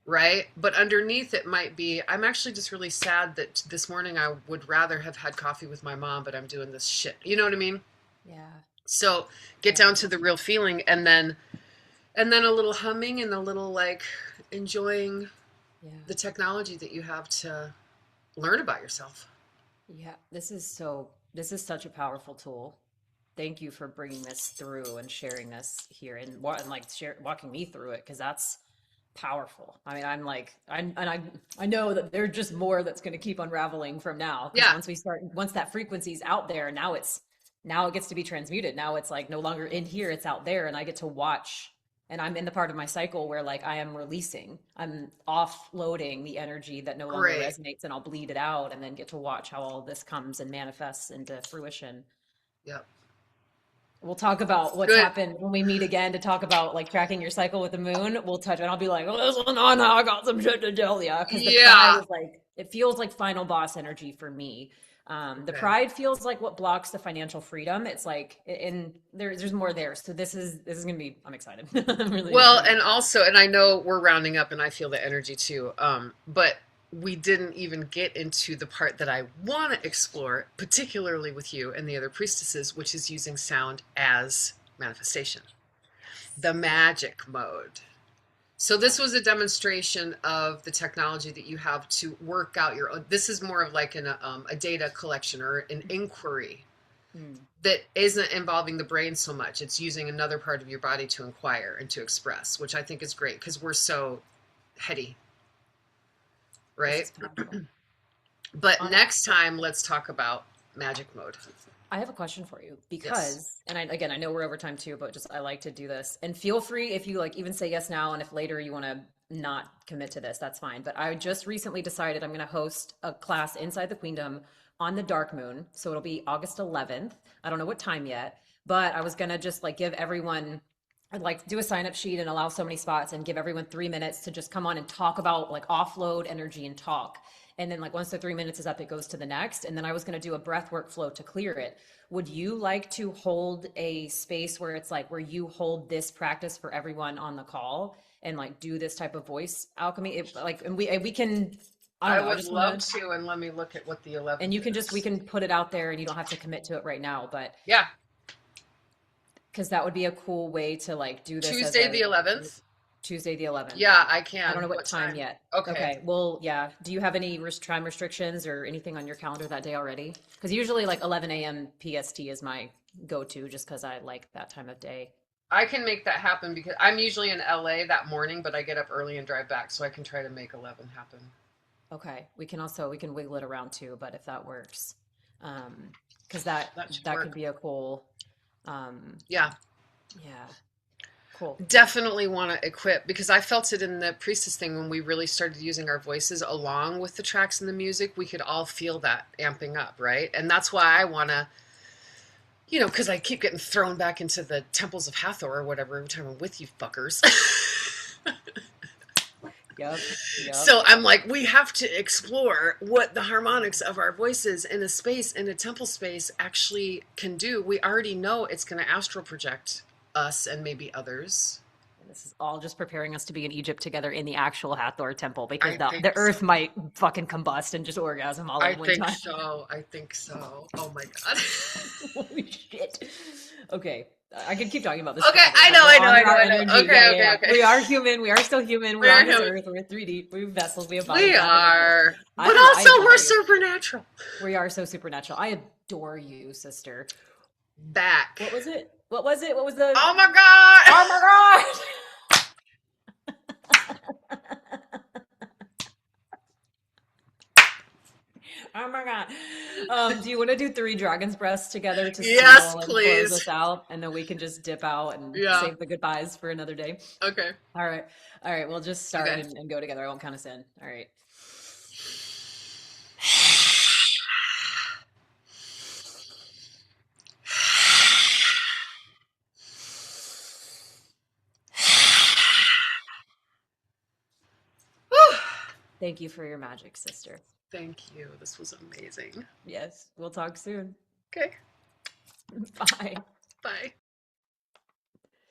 right? But underneath it might be, I'm actually just really sad that this morning I would rather have had coffee with my mom, but I'm doing this shit. You know what I mean? Yeah. So get Yeah. down to the real feeling, and then a little humming and a little like enjoying Yeah. the technology that you have to learn about yourself. Yeah, this is such a powerful tool. Thank you for bringing this through and sharing this here and like walking me through it because that's powerful. I mean, I know that there's just more that's going to keep unraveling from now because Yeah, once that frequency's out there, now it gets to be transmuted. Now it's like no longer in here, it's out there and I get to watch and I'm in the part of my cycle where like I am releasing. I'm offloading the energy that no longer great. resonates and I'll bleed it out and then get to watch how all this comes and manifests into fruition. Yep. We'll talk about what's Good. happened when we meet again to talk about like tracking your cycle with the moon. We'll touch and I'll be like, oh, listen on, I got some shit to tell you. Because the pride Yeah. is like, it feels like final boss energy for me. The Okay. pride feels like what blocks the financial freedom. It's like, and there's more there. So this is gonna be. I'm excited. I'm really Well, really and excited. also, and I know we're rounding up and I feel the energy too. But we didn't even get into the part that I want to explore, particularly with you and the other priestesses, which is using sound as manifestation, the magic mode. So this was a demonstration of the technology that you have to work out your own. This is more of like a data collection or an inquiry Mm. that isn't involving the brain so much. It's using another part of your body to inquire and to express, which I think is great because we're so heady, This right? is powerful. But On next time, let's talk about magic mode. I have a question for you Yes. because, and again, I know we're over time too, but just I like to do this. And feel free if you like even say yes now, and if later you want to not commit to this, that's fine. But I just recently decided I'm going to host a class inside the Queendom on the dark moon. So it'll be August 11th. I don't know what time yet, but I was going to just like give everyone, I'd like do a sign up sheet and allow so many spots and give everyone 3 minutes to just come on and talk about like offload energy and talk. And then like once the 3 minutes is up, it goes to the next. And then I was going to do a breath work flow to clear it. Would you like to hold a space where it's like where you hold this practice for everyone on the call and like do this type of voice alchemy? Like, and we can, I don't I know. I would just want love to, to, and let me look at what the and 11th you can just, we is. can put it out there and you don't have to commit to it right now, but Yeah, because that would be a cool way to like do this as Tuesday a the 11th. Tuesday the 11th. Yeah, I I don't can. know what What time time? yet. Okay. Okay. Well, yeah. Do you have any time restrictions or anything on your calendar that day already? Because usually like 11 a.m. PST is my go-to just because I like that time of day. I can make that happen because I'm usually in LA that morning, but I get up early and drive back, so I can try to make 11 happen. Okay. We can wiggle it around too, but if that works. Because That should that could work. be a cool, um, Yeah, yeah, cool. definitely want to equip because I felt it in the priestess thing when we really started using our voices along with the tracks and the music. We could all feel that amping up, right? And that's why I want to, because I keep getting thrown back into the temples of Hathor or whatever every time I'm with you fuckers. Yep. Yep. So I'm like, we have to explore what the harmonics of our voices in a space, in a temple space, actually can do. We already know it's going to astral project us and maybe others. And this is all just preparing us to be in Egypt together in the actual Hathor temple because I the think so. earth might fucking combust and just orgasm all I at one think time. so. I think so. Oh my God. Holy shit. Okay. I could keep talking about this Okay, forever, but we're I know, on I know, our I know. energy. Yeah, Okay, yeah, okay, yeah. okay. We are human. We are still human. We're We're on this human. earth. We're 3D. We're vessels. We have bodies. We That doesn't exist. are. But I also, we're adore you. supernatural. We are so supernatural. I adore you, sister. Back. What was it? What was it? What was the? Oh my God. Oh my Oh my God. Do you want to do three dragon's breaths together to Yes, seal and close please. us out? And then we can just dip out and Yeah. save the goodbyes for another day. Okay. All right. All right. We'll just start Okay. and go together. I won't count us in. All right. Whew. Thank you for your magic, sister. Thank you. This was amazing. Yes. We'll talk soon. Okay. Bye. Bye.